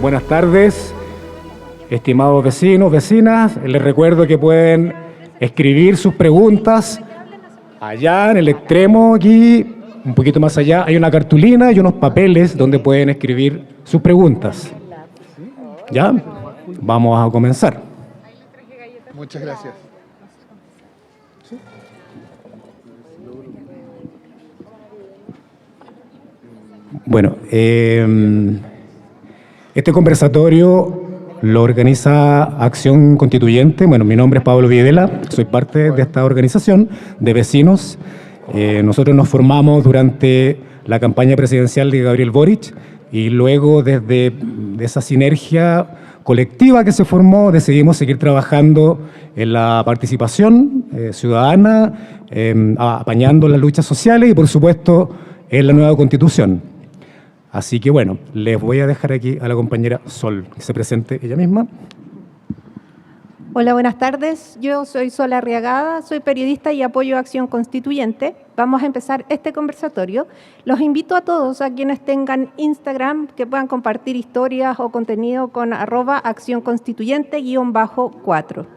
Buenas tardes, estimados vecinos, vecinas. Les recuerdo que pueden escribir sus preguntas allá en el extremo, aquí, un poquito más allá, hay una cartulina y unos papeles donde pueden escribir sus preguntas. ¿Ya? Vamos a comenzar. Muchas gracias. Bueno, este conversatorio lo organiza Acción Constituyente. Bueno, mi nombre es Pablo Videla, soy parte de esta organización de vecinos. Nosotros nos formamos durante la campaña presidencial de Gabriel Boric y luego desde esa sinergia colectiva que se formó decidimos seguir trabajando en la participación ciudadana, apañando las luchas sociales y por supuesto en la nueva Constitución. Así que bueno, les voy a dejar aquí a la compañera Sol, que se presente ella misma. Hola, buenas tardes. Yo soy Sol Arriagada, soy periodista y apoyo a Acción Constituyente. Vamos a empezar este conversatorio. Los invito a todos, a quienes tengan Instagram, que puedan compartir historias o contenido con @accionconstituyente_4.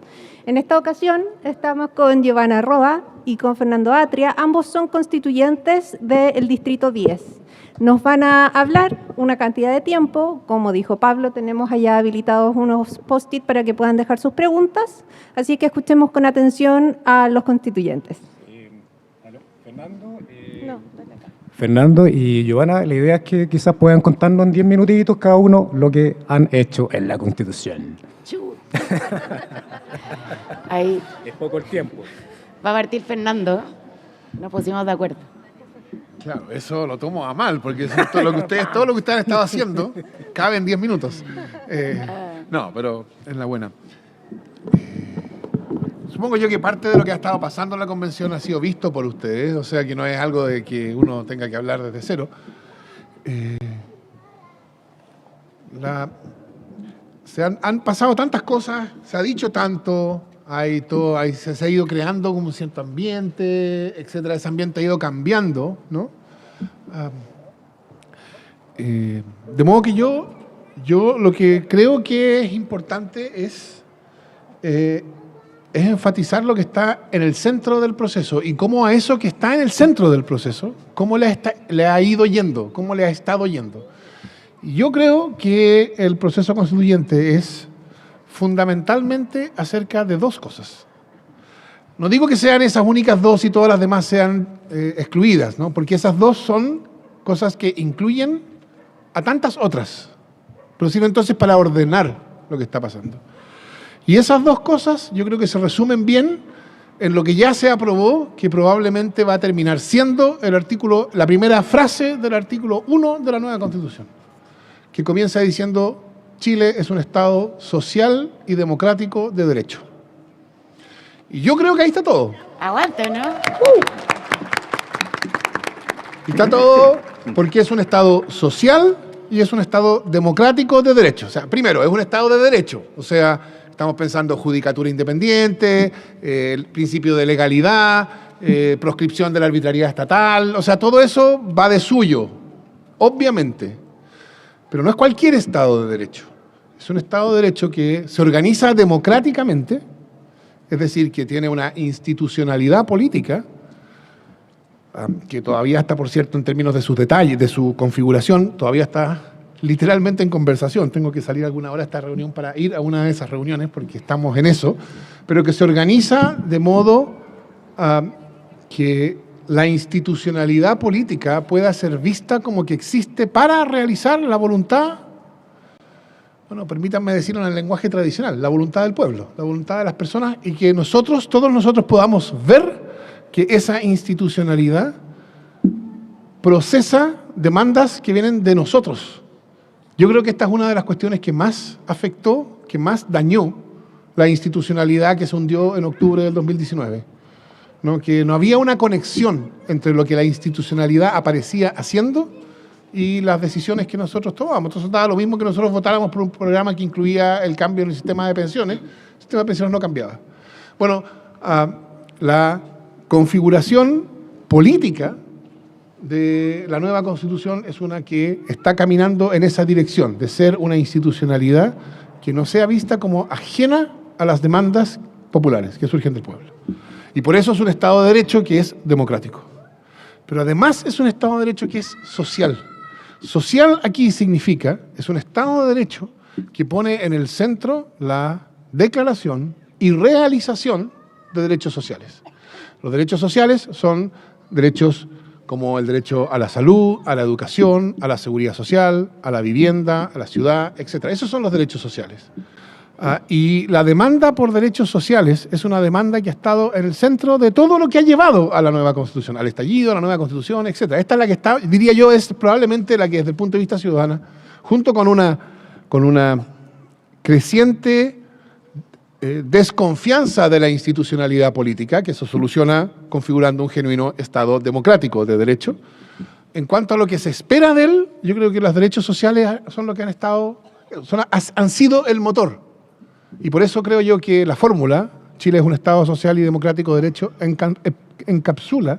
En esta ocasión estamos con Giovanna Roa y con Fernando Atria. Ambos son constituyentes del Distrito 10. Nos van a hablar una cantidad de tiempo. Como dijo Pablo, tenemos allá habilitados unos post-it para que puedan dejar sus preguntas. Así que escuchemos con atención a los constituyentes. Fernando y Giovanna, la idea es que quizás puedan contarnos en 10 minutitos cada uno lo que han hecho en la Constitución. Ahí Es poco el tiempo. va a partir Fernando. Nos pusimos de acuerdo. Claro, eso lo tomo a mal, porque eso es todo lo que ustedes han estado haciendo cabe en 10 minutos. No, pero en la buena. Supongo yo que parte de lo que ha estado pasando en la convención ha sido visto por ustedes, o sea que no es algo de que uno tenga que hablar desde cero. Han pasado tantas cosas, se ha dicho tanto, se ha ido creando como un cierto ambiente, etcétera. Ese ambiente ha ido cambiando, ¿no? De modo que yo lo que creo que es importante es enfatizar lo que está en el centro del proceso y cómo a eso que está en el centro del proceso, cómo le ha ido yendo, cómo le ha estado yendo. Yo creo que el proceso constituyente es fundamentalmente acerca de dos cosas. No digo que sean esas únicas dos y todas las demás sean excluidas, ¿no? Porque esas dos son cosas que incluyen a tantas otras, pero sirven entonces para ordenar lo que está pasando. Y esas dos cosas yo creo que se resumen bien en lo que ya se aprobó, que probablemente va a terminar siendo la primera frase del artículo 1 de la nueva Constitución, que comienza diciendo: Chile es un Estado social y democrático de derecho. Y yo creo que ahí está todo. Aguante, ¿no? Y está todo porque es un Estado social y es un Estado democrático de derecho. O sea, primero, es un Estado de derecho. O sea, estamos pensando judicatura independiente, el principio de legalidad, proscripción de la arbitrariedad estatal. O sea, todo eso va de suyo, obviamente. Pero no es cualquier Estado de derecho. Es un Estado de derecho que se organiza democráticamente, es decir, que tiene una institucionalidad política, que todavía está, por cierto, en términos de sus detalles, de su configuración, todavía está literalmente en conversación. Tengo que salir alguna hora a esta reunión para ir a una de esas reuniones, porque estamos en eso, pero que se organiza de modo que la institucionalidad política pueda ser vista como que existe para realizar la voluntad, bueno, permítanme decirlo en el lenguaje tradicional, la voluntad del pueblo, la voluntad de las personas, y que todos nosotros podamos ver que esa institucionalidad procesa demandas que vienen de nosotros. Yo creo que esta es una de las cuestiones que más afectó, que más dañó la institucionalidad que se hundió en octubre del 2019. ¿No? Que no había una conexión entre lo que la institucionalidad aparecía haciendo y las decisiones que nosotros tomábamos. Entonces daba lo mismo que nosotros votáramos por un programa que incluía el cambio en el sistema de pensiones. El sistema de pensiones no cambiaba. Bueno, la configuración política de la nueva Constitución es una que está caminando en esa dirección, de ser una institucionalidad que no sea vista como ajena a las demandas populares que surgen del pueblo. Y por eso es un Estado de Derecho que es democrático. Pero además es un Estado de Derecho que es social. Social aquí significa, es un Estado de Derecho que pone en el centro la declaración y realización de derechos sociales. Los derechos sociales son derechos como el derecho a la salud, a la educación, a la seguridad social, a la vivienda, a la ciudad, etc. Esos son los derechos sociales. Y la demanda por derechos sociales es una demanda que ha estado en el centro de todo lo que ha llevado a la nueva Constitución, al estallido, a la nueva Constitución, etc. Esta es la que está, diría yo, es probablemente la que desde el punto de vista ciudadano, junto con una creciente desconfianza de la institucionalidad política, que se soluciona configurando un genuino Estado democrático de derecho. En cuanto a lo que se espera de él, yo creo que los derechos sociales son lo que han sido el motor. Y por eso creo yo que la fórmula, Chile es un Estado social y democrático de derecho, encapsula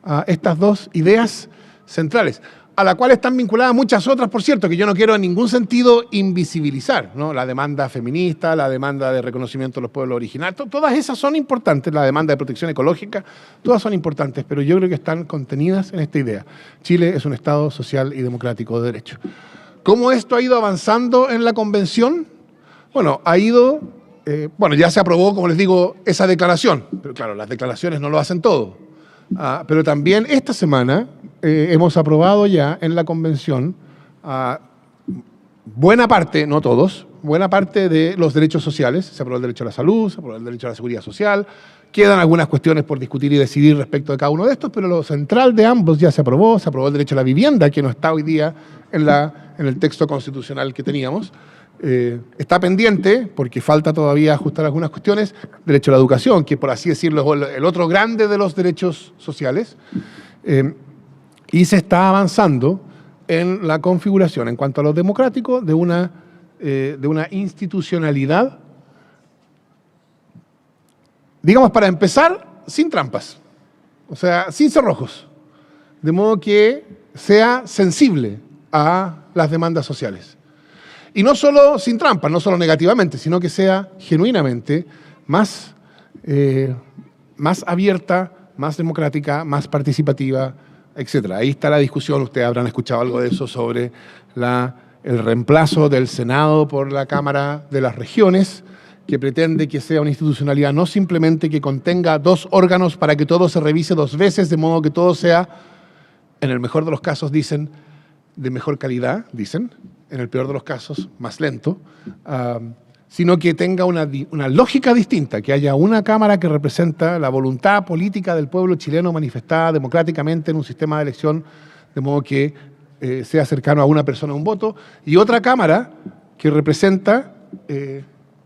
a estas dos ideas centrales, a la cual están vinculadas muchas otras, por cierto, que yo no quiero en ningún sentido invisibilizar, ¿no? La demanda feminista, la demanda de reconocimiento de los pueblos originarios, todas esas son importantes, la demanda de protección ecológica, todas son importantes, pero yo creo que están contenidas en esta idea. Chile es un Estado social y democrático de derecho. ¿Cómo esto ha ido avanzando en la Convención? Bueno, ya se aprobó, como les digo, esa declaración, pero claro, las declaraciones no lo hacen todo. Pero también esta semana hemos aprobado ya en la Convención buena parte, no todos, buena parte de los derechos sociales. Se aprobó el derecho a la salud, se aprobó el derecho a la seguridad social. Quedan algunas cuestiones por discutir y decidir respecto de cada uno de estos, pero lo central de ambos ya se aprobó el derecho a la vivienda, que no está hoy día en el texto constitucional que teníamos. Está pendiente, porque falta todavía ajustar algunas cuestiones, derecho a la educación, que por así decirlo es el otro grande de los derechos sociales, y se está avanzando en la configuración, en cuanto a lo democrático, de una institucionalidad, digamos, para empezar, sin trampas, o sea, sin cerrojos, de modo que sea sensible a las demandas sociales. Y no solo sin trampas, no solo negativamente, sino que sea genuinamente más abierta, más democrática, más participativa, etc. Ahí está la discusión, ustedes habrán escuchado algo de eso, sobre el reemplazo del Senado por la Cámara de las Regiones, que pretende que sea una institucionalidad no simplemente que contenga 2 órganos para que todo se revise 2 veces, de modo que todo sea, en el mejor de los casos, dicen, de mejor calidad, dicen, en el peor de los casos, más lento, sino que tenga una lógica distinta, que haya una Cámara que representa la voluntad política del pueblo chileno manifestada democráticamente en un sistema de elección, de modo que sea cercano a una persona un voto, y otra Cámara que representa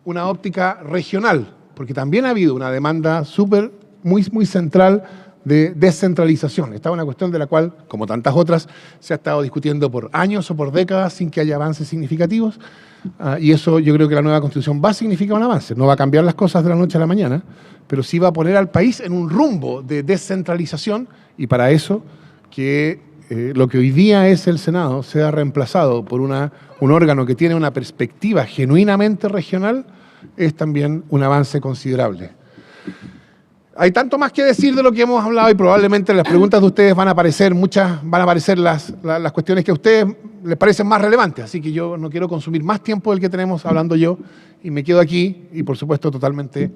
una óptica regional, porque también ha habido una demanda muy central de descentralización. Esta es una cuestión de la cual, como tantas otras, se ha estado discutiendo por años o por décadas sin que haya avances significativos, y eso yo creo que la nueva Constitución va a significar un avance. No va a cambiar las cosas de la noche a la mañana, pero sí va a poner al país en un rumbo de descentralización, y para eso que lo que hoy día es el Senado sea reemplazado por un órgano que tiene una perspectiva genuinamente regional es también un avance considerable. Hay tanto más que decir de lo que hemos hablado y probablemente en las preguntas de ustedes van a aparecer las cuestiones que a ustedes les parecen más relevantes. Así que yo no quiero consumir más tiempo del que tenemos hablando yo y me quedo aquí y por supuesto totalmente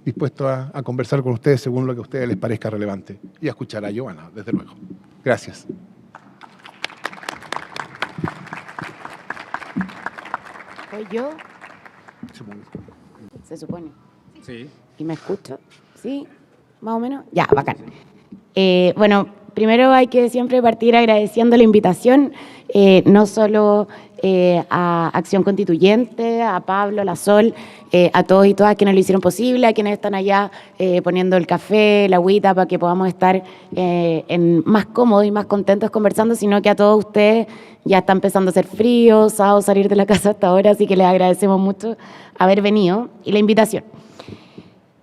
dispuesto a conversar con ustedes según lo que a ustedes les parezca relevante y a escuchar a Giovanna, desde luego. Gracias. ¿Soy yo? Se supone. Sí. ¿Y me escucho? ¿Sí? ¿Más o menos? Ya, bacán. Bueno, primero hay que siempre partir agradeciendo la invitación, no solo a Acción Constituyente, a Pablo, a la Sol, a todos y todas quienes lo hicieron posible, a quienes están allá poniendo el café, la agüita, para que podamos estar más cómodos y más contentos conversando, sino que a todos ustedes ya está empezando a hacer frío, sábado salir de la casa hasta ahora, así que les agradecemos mucho haber venido y la invitación.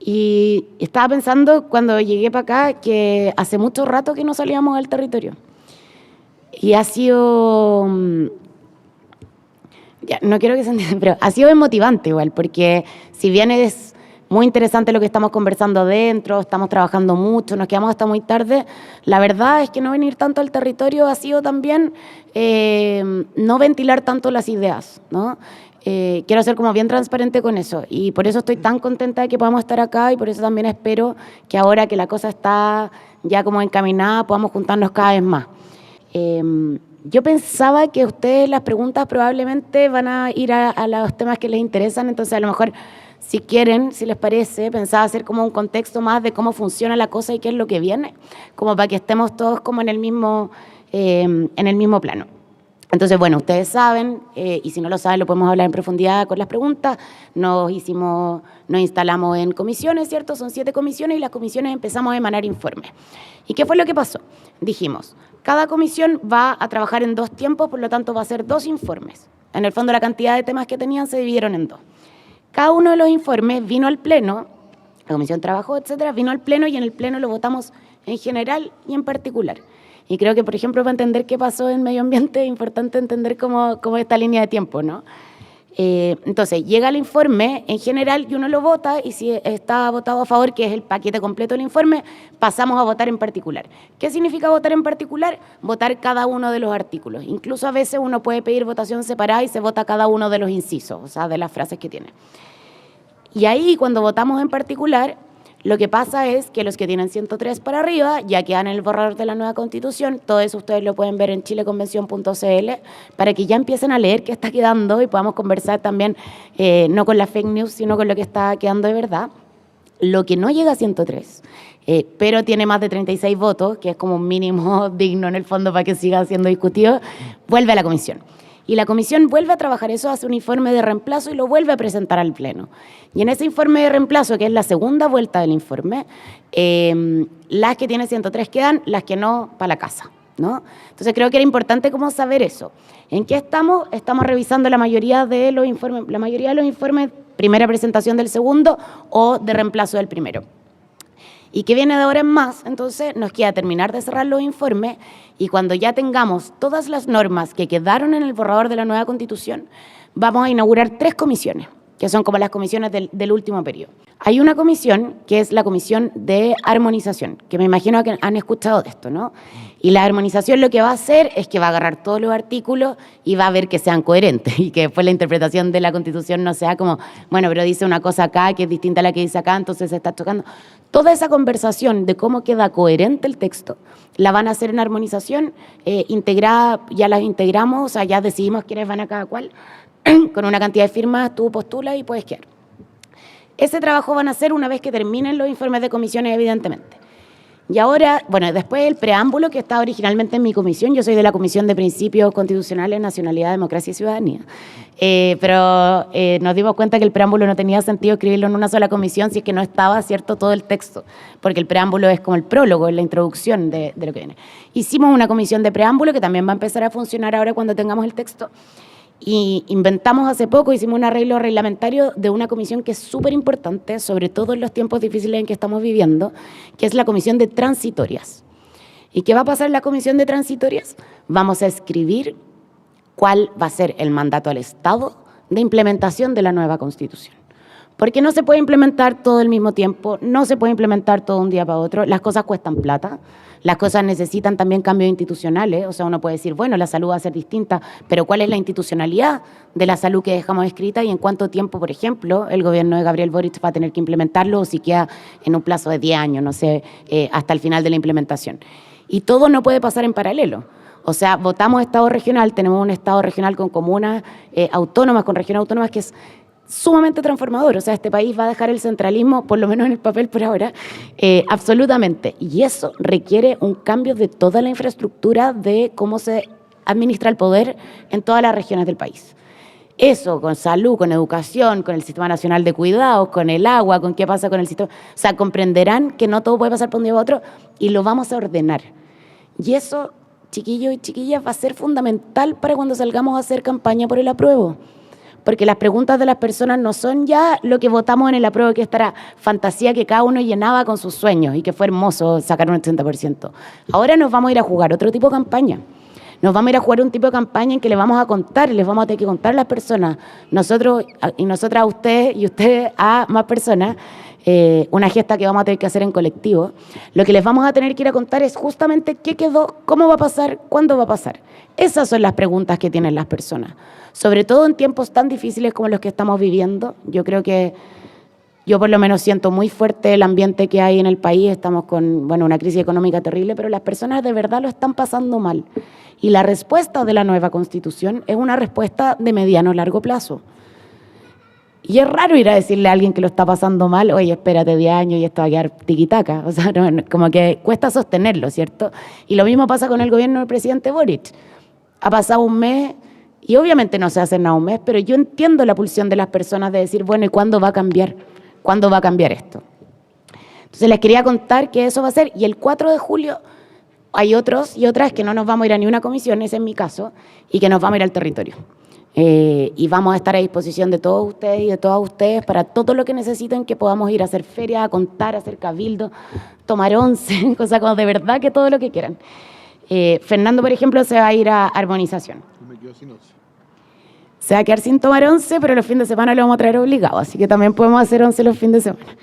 Y estaba pensando cuando llegué para acá que hace mucho rato que no salíamos del territorio. Y ha sido, ya, no quiero que se entienda, pero ha sido motivante igual, porque si bien es muy interesante lo que estamos conversando adentro, estamos trabajando mucho, nos quedamos hasta muy tarde, la verdad es que no venir tanto al territorio ha sido también no ventilar tanto las ideas, ¿no? Quiero ser como bien transparente con eso y por eso estoy tan contenta de que podamos estar acá y por eso también espero que ahora que la cosa está ya como encaminada podamos juntarnos cada vez más. Yo pensaba que ustedes las preguntas probablemente van a ir a los temas que les interesan, entonces a lo mejor si quieren, si les parece, pensaba hacer como un contexto más de cómo funciona la cosa y qué es lo que viene, como para que estemos todos como en el mismo plano. Entonces, bueno, ustedes saben, y si no lo saben lo podemos hablar en profundidad con las preguntas, nos instalamos en comisiones, ¿cierto? Son 7 comisiones y las comisiones empezamos a emanar informes. ¿Y qué fue lo que pasó? Dijimos, cada comisión va a trabajar en 2 tiempos, por lo tanto va a ser 2 informes. En el fondo la cantidad de temas que tenían se dividieron en 2. Cada uno de los informes vino al pleno, la comisión trabajó, etcétera, vino al pleno y en el pleno lo votamos en general y en particular. Y creo que, por ejemplo, para entender qué pasó en medio ambiente es importante entender cómo esta línea de tiempo, ¿no? Entonces, llega el informe en general y uno lo vota y si está votado a favor, que es el paquete completo del informe, pasamos a votar en particular. ¿Qué significa votar en particular? Votar cada uno de los artículos. Incluso a veces uno puede pedir votación separada y se vota cada uno de los incisos, o sea, de las frases que tiene. Y ahí, cuando votamos en particular, lo que pasa es que los que tienen 103 para arriba ya quedan en el borrador de la nueva Constitución. Todo eso ustedes lo pueden ver en chileconvención.cl para que ya empiecen a leer qué está quedando y podamos conversar también, no con la fake news, sino con lo que está quedando de verdad. Lo que no llega a 103, pero tiene más de 36 votos, que es como un mínimo digno en el fondo para que siga siendo discutido, vuelve a la comisión. Y la comisión vuelve a trabajar eso, hace un informe de reemplazo y lo vuelve a presentar al pleno. Y en ese informe de reemplazo, que es la segunda vuelta del informe, las que tienen 103 quedan, las que no, para la casa, ¿no? Entonces creo que era importante como saber eso. ¿En qué estamos? Estamos revisando la mayoría de los informes, primera presentación del segundo o de reemplazo del primero. ¿Y qué viene de ahora en más? Entonces nos queda terminar de cerrar los informes y cuando ya tengamos todas las normas que quedaron en el borrador de la nueva Constitución, vamos a inaugurar 3 comisiones, que son como las comisiones del último periodo. Hay una comisión que es la comisión de armonización, que me imagino que han escuchado de esto, ¿no? Y la armonización lo que va a hacer es que va a agarrar todos los artículos y va a ver que sean coherentes y que después la interpretación de la Constitución no sea como, bueno, pero dice una cosa acá que es distinta a la que dice acá, entonces se está chocando. Toda esa conversación de cómo queda coherente el texto la van a hacer en armonización integrada, ya las integramos, o sea, ya decidimos quiénes van a cada cual, con una cantidad de firmas tú postulas y puedes quedar. Ese trabajo van a hacer una vez que terminen los informes de comisiones, evidentemente. Y ahora, bueno, después el preámbulo que estaba originalmente en mi comisión, yo soy de la Comisión de Principios Constitucionales, Nacionalidad, Democracia y Ciudadanía, pero nos dimos cuenta que el preámbulo no tenía sentido escribirlo en una sola comisión si es que no estaba cierto todo el texto, porque el preámbulo es como el prólogo, es la introducción de lo que viene. Hicimos una comisión de preámbulo que también va a empezar a funcionar ahora cuando tengamos el texto. Y inventamos hace poco, hicimos un arreglo reglamentario de una comisión que es súper importante, sobre todo en los tiempos difíciles en que estamos viviendo, que es la comisión de transitorias. ¿Y qué va a pasar en la comisión de transitorias? Vamos a escribir cuál va a ser el mandato al Estado de implementación de la nueva Constitución. Porque no se puede implementar todo al mismo tiempo, no se puede implementar todo un día para otro, las cosas cuestan plata. Las cosas necesitan también cambios institucionales, o sea, uno puede decir, bueno, la salud va a ser distinta, pero ¿cuál es la institucionalidad de la salud que dejamos escrita y en cuánto tiempo, por ejemplo, el gobierno de Gabriel Boric va a tener que implementarlo o si queda en un plazo de 10 años, no sé, hasta el final de la implementación? Y todo no puede pasar en paralelo. O sea, votamos Estado regional, tenemos un Estado regional con comunas autónomas, con regiones autónomas que es sumamente transformador, o sea, este país va a dejar el centralismo, por lo menos en el papel por ahora, absolutamente, y eso requiere un cambio de toda la infraestructura de cómo se administra el poder en todas las regiones del país. Eso, con salud, con educación, con el Sistema Nacional de Cuidados, con el agua, con qué pasa con el sistema, o sea, comprenderán que no todo puede pasar por un día para otro y lo vamos a ordenar. Y eso, chiquillos y chiquillas, va a ser fundamental para cuando salgamos a hacer campaña por el apruebo. Porque las preguntas de las personas no son ya lo que votamos en el apruebo, que esta era fantasía que cada uno llenaba con sus sueños y que fue hermoso sacar un 80%. Ahora nos vamos a ir a jugar otro tipo de campaña. nos vamos a ir a jugar un tipo de campaña en que les vamos a contar, les vamos a tener que contar a las personas, nosotros y nosotras a ustedes y ustedes a más personas, una gesta que vamos a tener que hacer en colectivo. Lo que les vamos a tener que ir a contar es justamente qué quedó, cómo va a pasar, cuándo va a pasar. Esas son las preguntas que tienen las personas. Sobre todo en tiempos tan difíciles como los que estamos viviendo. Yo creo que yo por lo menos siento muy fuerte el ambiente que hay en el país. Estamos con una crisis económica terrible, pero las personas de verdad lo están pasando mal. Y la respuesta de la nueva Constitución es una respuesta de mediano a largo plazo. Y es raro ir a decirle a alguien que lo está pasando mal, oye, espérate 10 años y esto va a quedar tiquitaca. O sea, como que cuesta sostenerlo, ¿cierto? Y lo mismo pasa con el gobierno del presidente Boric. Ha pasado un mes y obviamente no se hace nada un mes, pero yo entiendo la pulsión de las personas de decir, bueno, ¿y cuándo va a cambiar? ¿Cuándo va a cambiar esto? Entonces les quería contar que eso va a ser, y el 4 de julio hay otros y otras que no nos vamos a ir a ni una comisión, ese es mi caso, y que nos vamos a ir al territorio. Y vamos a estar a disposición de todos ustedes y de todas ustedes para todo lo que necesiten, que podamos ir a hacer feria, a contar, a hacer cabildo, tomar once, cosas como de verdad que todo lo que quieran. Fernando, por ejemplo, se va a ir a armonización. Me quedo sin once. Se va a quedar sin tomar once, pero los fines de semana lo vamos a traer obligado, así que también podemos hacer once los fines de semana.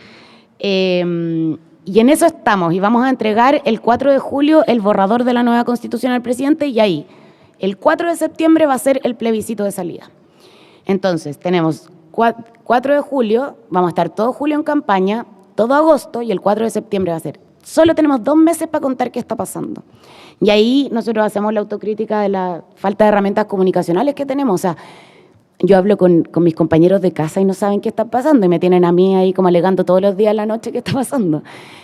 Y en eso estamos, y vamos a entregar el 4 de julio el borrador de la nueva Constitución al presidente, y ahí, el 4 de septiembre va a ser el plebiscito de salida. Entonces, tenemos 4 de julio, vamos a estar todo julio en campaña, todo agosto, y el 4 de septiembre va a ser. Solo tenemos 2 meses para contar qué está pasando. Y ahí nosotros hacemos la autocrítica de la falta de herramientas comunicacionales que tenemos. O sea, yo hablo con mis compañeros de casa y no saben qué está pasando, y me tienen a mí ahí como alegando todos los días en la noche qué está pasando.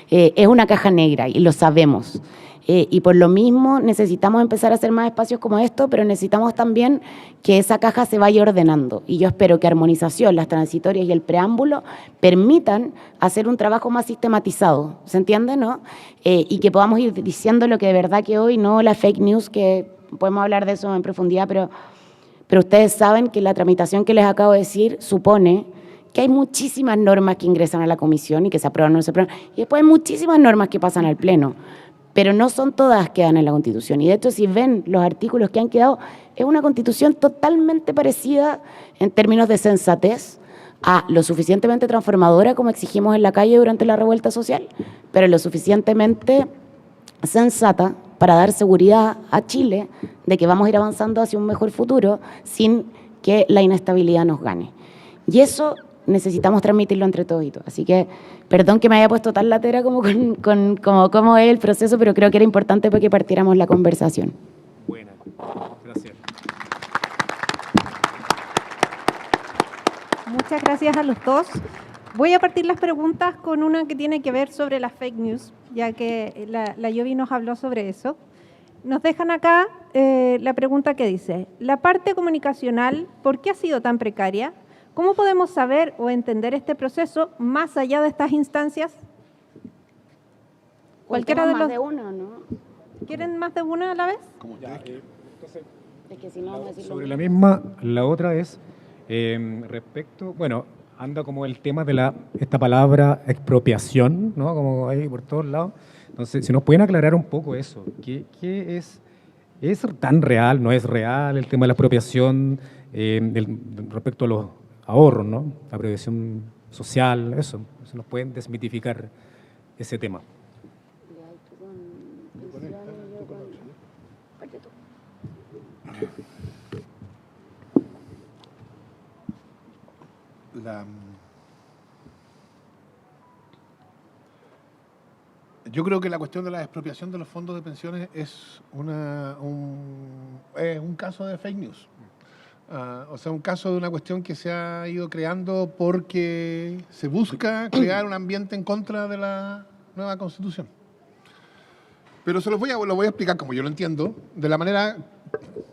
Es una caja negra y lo sabemos. Y por lo mismo necesitamos empezar a hacer más espacios como esto, pero necesitamos también que esa caja se vaya ordenando. Y yo espero que armonización, las transitorias y el preámbulo permitan hacer un trabajo más sistematizado, ¿se entiende, no? Y que podamos ir diciendo lo que de verdad que hoy, no la fake news, que podemos hablar de eso en profundidad, pero ustedes saben que la tramitación que les acabo de decir supone que hay muchísimas normas que ingresan a la comisión y que se aprueban o no se aprueban, y después hay muchísimas normas que pasan al Pleno. Pero no son todas que quedan en la Constitución. Y de hecho, si ven los artículos que han quedado, es una Constitución totalmente parecida en términos de sensatez a lo suficientemente transformadora como exigimos en la calle durante la revuelta social, pero lo suficientemente sensata para dar seguridad a Chile de que vamos a ir avanzando hacia un mejor futuro sin que la inestabilidad nos gane. Y eso necesitamos transmitirlo entre todos y todas. Así que, perdón que me haya puesto tan latera como cómo es el proceso, pero creo que era importante para que partiéramos la conversación. Buena, gracias. Muchas gracias a los dos. Voy a partir las preguntas con una que tiene que ver sobre las fake news, ya que la Yovi nos habló sobre eso. Nos dejan acá la pregunta que dice, la parte comunicacional, ¿por qué ha sido tan precaria? ¿Cómo podemos saber o entender este proceso más allá de estas instancias? Cualquiera de los... más de uno, ¿no? ¿Quieren más de una a la vez? Es que si no, vamos a decir Sobre la misma, la otra es respecto, bueno, anda como el tema de esta palabra expropiación, ¿no? Como ahí por todos lados. Entonces, si nos pueden aclarar un poco eso, ¿qué es tan real, no es real el tema de la expropiación respecto a los ahorros, ¿no? La previsión social, eso nos pueden desmitificar ese tema. Yo creo que la cuestión de la expropiación de los fondos de pensiones es un caso de fake news. O sea, un caso de una cuestión que se ha ido creando porque se busca crear un ambiente en contra de la nueva Constitución. Pero lo voy a explicar como yo lo entiendo, de la manera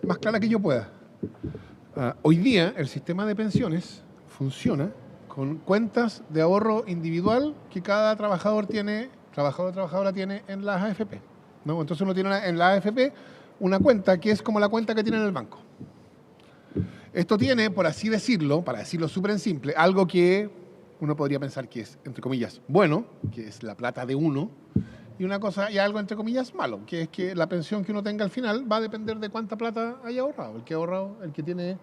más clara que yo pueda. Hoy día el sistema de pensiones funciona con cuentas de ahorro individual que cada trabajador o trabajadora tiene en las AFP, ¿no? Entonces uno tiene en la AFP una cuenta que es como la cuenta que tiene en el banco. Esto tiene, por así decirlo, para decirlo súper en simple, algo que uno podría pensar que es, entre comillas, bueno, que es la plata de uno, y una cosa y algo entre comillas malo, que es que la pensión que uno tenga al final va a depender de cuánta plata haya ahorrado. El que ha ahorrado, el que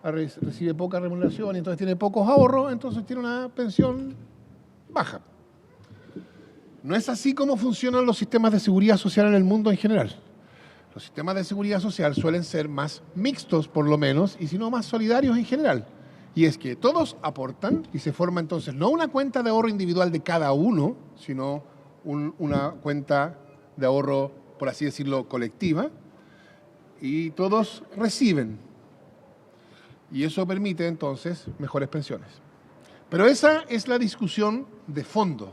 recibe poca remuneración y entonces tiene pocos ahorros, entonces tiene una pensión baja. No es así como funcionan los sistemas de seguridad social en el mundo en general. Los sistemas de seguridad social suelen ser más mixtos, por lo menos, y si no más solidarios en general. Y es que todos aportan y se forma entonces no una cuenta de ahorro individual de cada uno, sino una cuenta de ahorro, por así decirlo, colectiva, y todos reciben. Y eso permite entonces mejores pensiones. Pero esa es la discusión de fondo,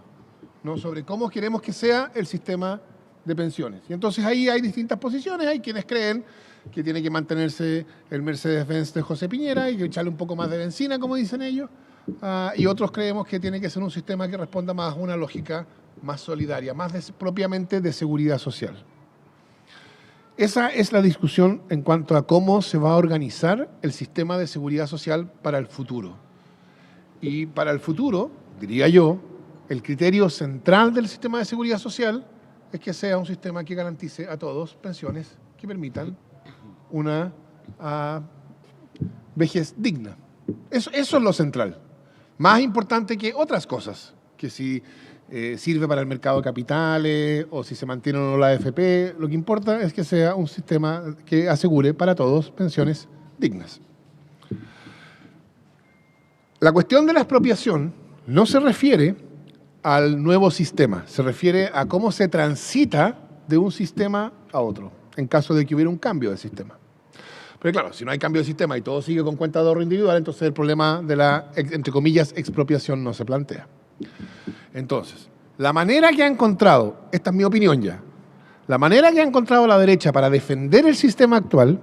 ¿no? Sobre cómo queremos que sea el sistema de pensiones. Y entonces ahí hay distintas posiciones. Hay quienes creen que tiene que mantenerse el Mercedes-Benz de José Piñera y que echarle un poco más de benzina, como dicen ellos. Y otros creemos que tiene que ser un sistema que responda más a una lógica más solidaria, más propiamente de seguridad social. Esa es la discusión en cuanto a cómo se va a organizar el sistema de seguridad social para el futuro. Y para el futuro, diría yo, el criterio central del sistema de seguridad social es que sea un sistema que garantice a todos pensiones que permitan una vejez digna. Eso es lo central. Más importante que otras cosas, que si sirve para el mercado de capitales o si se mantiene o no la AFP, lo que importa es que sea un sistema que asegure para todos pensiones dignas. La cuestión de la expropiación no se refiere al nuevo sistema, se refiere a cómo se transita de un sistema a otro, en caso de que hubiera un cambio de sistema. Pero claro, si no hay cambio de sistema y todo sigue con cuenta de ahorro individual, entonces el problema de la, entre comillas, expropiación no se plantea. Entonces, la manera que ha encontrado, esta es mi opinión ya, la manera que ha encontrado la derecha para defender el sistema actual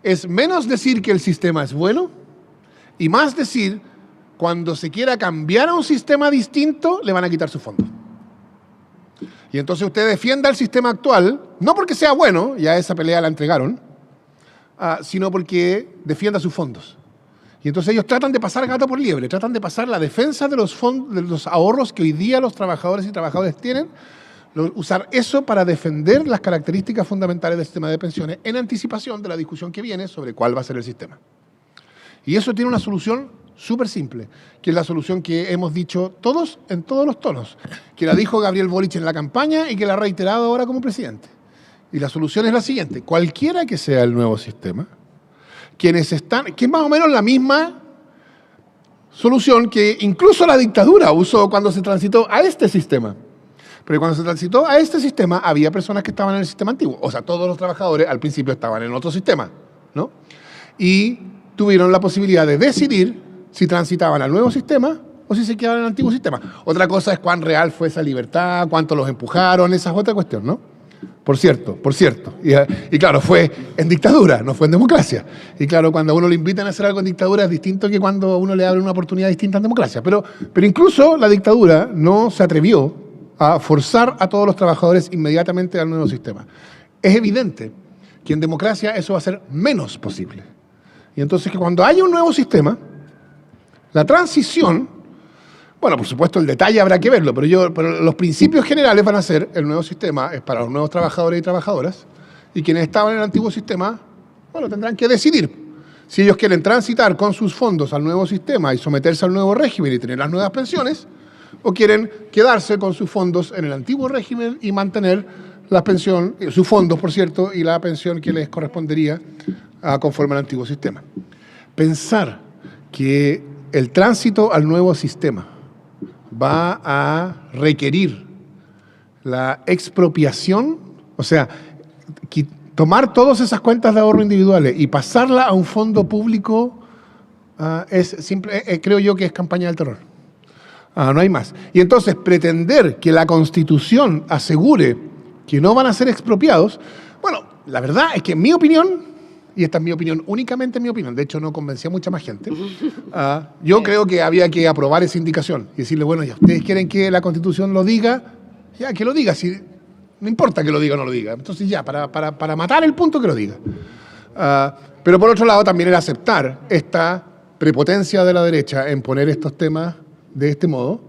es menos decir que el sistema es bueno y más decir, cuando se quiera cambiar a un sistema distinto, le van a quitar su fondo. Y entonces usted defienda el sistema actual, no porque sea bueno, ya esa pelea la entregaron, sino porque defienda sus fondos. Y entonces ellos tratan de pasar gato por liebre, tratan de pasar la defensa de los fondos, de los ahorros que hoy día los trabajadores y trabajadoras tienen, usar eso para defender las características fundamentales del sistema de pensiones en anticipación de la discusión que viene sobre cuál va a ser el sistema. Y eso tiene una solución súper simple, que es la solución que hemos dicho todos en todos los tonos, que la dijo Gabriel Boric en la campaña y que la ha reiterado ahora como presidente. Y la solución es la siguiente: cualquiera que sea el nuevo sistema, que es más o menos la misma solución que incluso la dictadura usó cuando se transitó a este sistema. Pero cuando se transitó a este sistema había personas que estaban en el sistema antiguo, o sea, todos los trabajadores al principio estaban en otro sistema, ¿no? Y tuvieron la posibilidad de decidir si transitaban al nuevo sistema o si se quedaban en el antiguo sistema. Otra cosa es cuán real fue esa libertad, cuánto los empujaron, esa es otra cuestión, ¿no? Por cierto. Y claro, fue en dictadura, no fue en democracia. Y claro, cuando a uno le invitan a hacer algo en dictadura es distinto que cuando a uno le abren una oportunidad distinta en democracia. Pero incluso la dictadura no se atrevió a forzar a todos los trabajadores inmediatamente al nuevo sistema. Es evidente que en democracia eso va a ser menos posible. Y entonces que cuando haya un nuevo sistema, la transición, bueno, por supuesto el detalle habrá que verlo, pero los principios generales van a ser: el nuevo sistema es para los nuevos trabajadores y trabajadoras, y quienes estaban en el antiguo sistema, bueno, tendrán que decidir si ellos quieren transitar con sus fondos al nuevo sistema y someterse al nuevo régimen y tener las nuevas pensiones, o quieren quedarse con sus fondos en el antiguo régimen y mantener la pensión, sus fondos, por cierto, y la pensión que les correspondería conforme al antiguo sistema. Pensar que el tránsito al nuevo sistema va a requerir la expropiación, o sea, tomar todas esas cuentas de ahorro individuales y pasarla a un fondo público, creo yo que es campaña del terror. No hay más. Y entonces pretender que la Constitución asegure que no van a ser expropiados, bueno, la verdad es que en mi opinión, y esta es mi opinión, únicamente mi opinión, de hecho no convencí a mucha más gente, yo creo que había que aprobar esa indicación y decirle, bueno, ya ustedes quieren que la Constitución lo diga, ya que lo diga, si, no importa que lo diga o no lo diga, entonces ya, para matar el punto que lo diga. Pero por otro lado también el aceptar esta prepotencia de la derecha en poner estos temas de este modo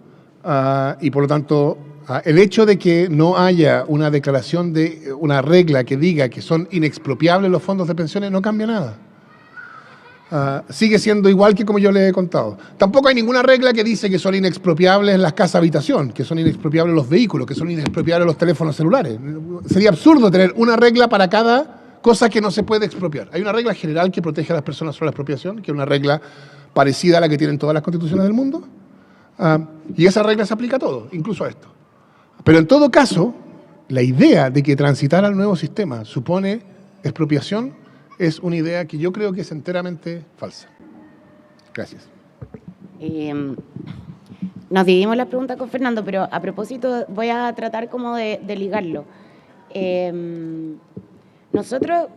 y por lo tanto El hecho de que no haya una declaración de una regla que diga que son inexpropiables los fondos de pensiones no cambia nada. Sigue siendo igual que como yo les he contado. Tampoco hay ninguna regla que dice que son inexpropiables las casas habitación, que son inexpropiables los vehículos, que son inexpropiables los teléfonos celulares. Sería absurdo tener una regla para cada cosa que no se puede expropiar. Hay una regla general que protege a las personas sobre la expropiación, que es una regla parecida a la que tienen todas las constituciones del mundo. Y esa regla se aplica a todo, incluso a esto. Pero en todo caso, la idea de que transitar al nuevo sistema supone expropiación es una idea que yo creo que es enteramente falsa. Gracias. Nos dividimos las preguntas con Fernando, pero a propósito voy a tratar como de ligarlo. Nosotros,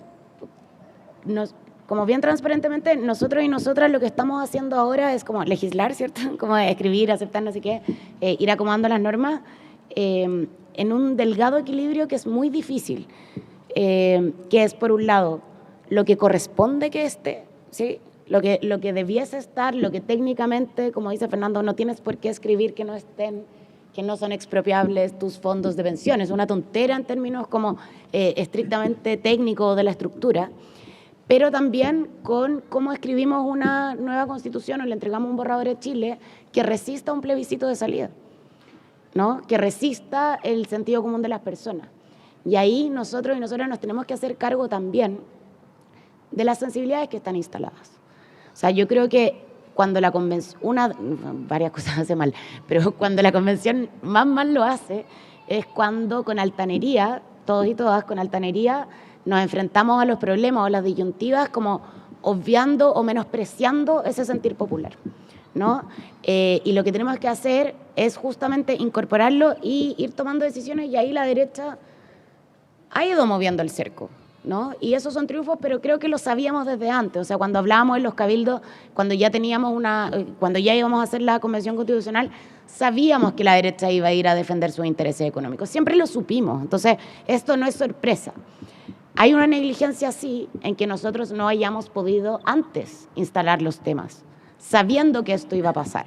como bien transparentemente, nosotros y nosotras lo que estamos haciendo ahora es como legislar, ¿cierto? Como escribir, aceptar, no sé qué, ir acomodando las normas en un delgado equilibrio que es muy difícil, que es, por un lado, lo que corresponde que esté, ¿sí? Lo que debiese estar, lo que técnicamente, como dice Fernando, no tienes por qué escribir que no estén, que no son expropiables tus fondos de pensiones, una tontera en términos como estrictamente técnicos de la estructura, pero también con cómo escribimos una nueva constitución o le entregamos un borrador a Chile que resista un plebiscito de salida, ¿no? Que resista el sentido común de las personas. Y ahí nosotros y nosotras nos tenemos que hacer cargo también de las sensibilidades que están instaladas. O sea, yo creo que cuando la convención, varias cosas hace mal, pero cuando la convención más mal lo hace, es cuando con altanería, todos y todas con altanería, nos enfrentamos a los problemas o las disyuntivas como obviando o menospreciando ese sentir popular, ¿no? Y lo que tenemos que hacer es justamente incorporarlo y ir tomando decisiones, y ahí la derecha ha ido moviendo el cerco, ¿no? Y esos son triunfos, pero creo que lo sabíamos desde antes. O sea, cuando hablábamos en los cabildos, cuando ya íbamos a hacer la convención constitucional, sabíamos que la derecha iba a ir a defender sus intereses económicos. Siempre lo supimos. Entonces, esto no es sorpresa. Hay una negligencia, sí, en que nosotros no hayamos podido antes instalar los temas, sabiendo que esto iba a pasar.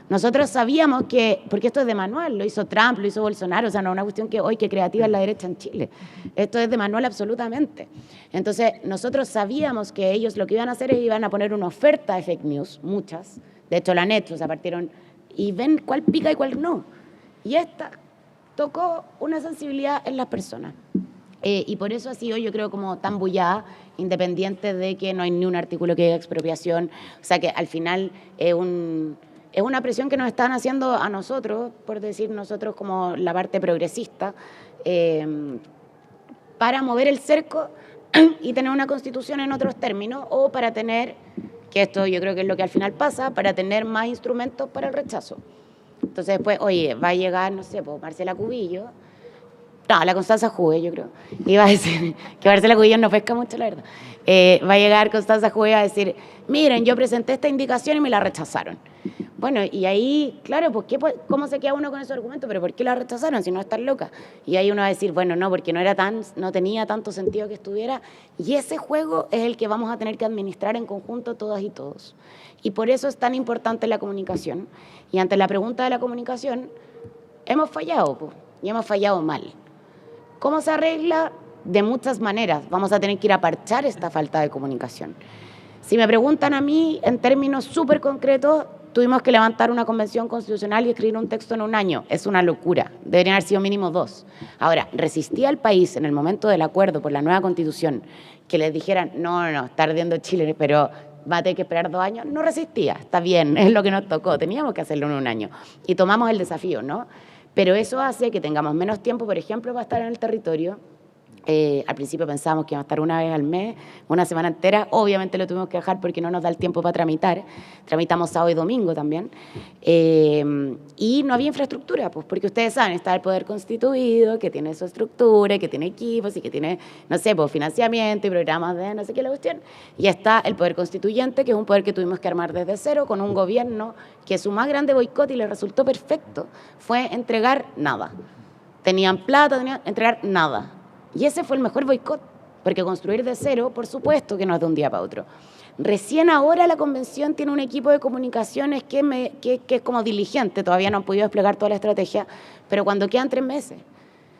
Nosotros sabíamos que, porque esto es de manual, lo hizo Trump, lo hizo Bolsonaro, o sea, no es una cuestión que hoy que creativa es la derecha en Chile. Esto es de manual absolutamente. Entonces, nosotros sabíamos que ellos lo que iban a hacer es iban a poner una oferta de fake news, muchas, de hecho la han hecho, o sea, partieron y ven cuál pica y cuál no. Y esta tocó una sensibilidad en las personas. Y por eso ha sido, yo creo, como tan bullada, independiente de que no hay ni un artículo que diga expropiación. O sea, que al final es una presión que nos están haciendo a nosotros, por decir nosotros como la parte progresista, para mover el cerco y tener una constitución en otros términos, o para tener, que esto yo creo que es lo que al final pasa, para tener más instrumentos para el rechazo. Entonces después, oye, va a llegar, no sé, pues Marcela Cubillo. No, la Constanza Juve, yo creo. Iba a decir que Marcela Cubillo no pesca mucho, la verdad. Va a llegar Constanza Juve a decir, miren, yo presenté esta indicación y me la rechazaron. Bueno, y ahí, claro, pues, ¿cómo se queda uno con ese argumento? ¿Pero por qué la rechazaron si no es tan loca? Y ahí uno va a decir, bueno, no, porque no tenía tanto sentido que estuviera. Y ese juego es el que vamos a tener que administrar en conjunto todas y todos. Y por eso es tan importante la comunicación. Y ante la pregunta de la comunicación, hemos fallado, pues, y hemos fallado mal. ¿Cómo se arregla? De muchas maneras. Vamos a tener que ir a parchar esta falta de comunicación. Si me preguntan a mí, en términos súper concretos, tuvimos que levantar una convención constitucional y escribir un texto en un año. Es una locura. Deberían haber sido mínimo 2. Ahora, ¿resistía el país en el momento del acuerdo por la nueva constitución que les dijeran, no, está ardiendo Chile, pero va a tener que esperar 2 años? No resistía. Está bien, es lo que nos tocó. Teníamos que hacerlo en un año. Y tomamos el desafío, ¿no? Pero eso hace que tengamos menos tiempo, por ejemplo, para estar en el territorio. Al principio pensábamos que iba a estar una vez al mes, una semana entera. Obviamente lo tuvimos que dejar porque no nos da el tiempo para tramitar. Tramitamos sábado y domingo también. Y no había infraestructura, pues, porque ustedes saben, está el Poder Constituido, que tiene su estructura, que tiene equipos y que tiene, no sé, pues, financiamiento y programas de no sé qué la cuestión. Y está el Poder Constituyente, que es un poder que tuvimos que armar desde cero, con un gobierno que su más grande boicot, y le resultó perfecto, fue entregar nada. Tenían plata, entregar nada. Y ese fue el mejor boicot, porque construir de cero, por supuesto que no es de un día para otro. Recién ahora la convención tiene un equipo de comunicaciones que es como diligente, todavía no han podido desplegar toda la estrategia, pero cuando quedan 3 meses.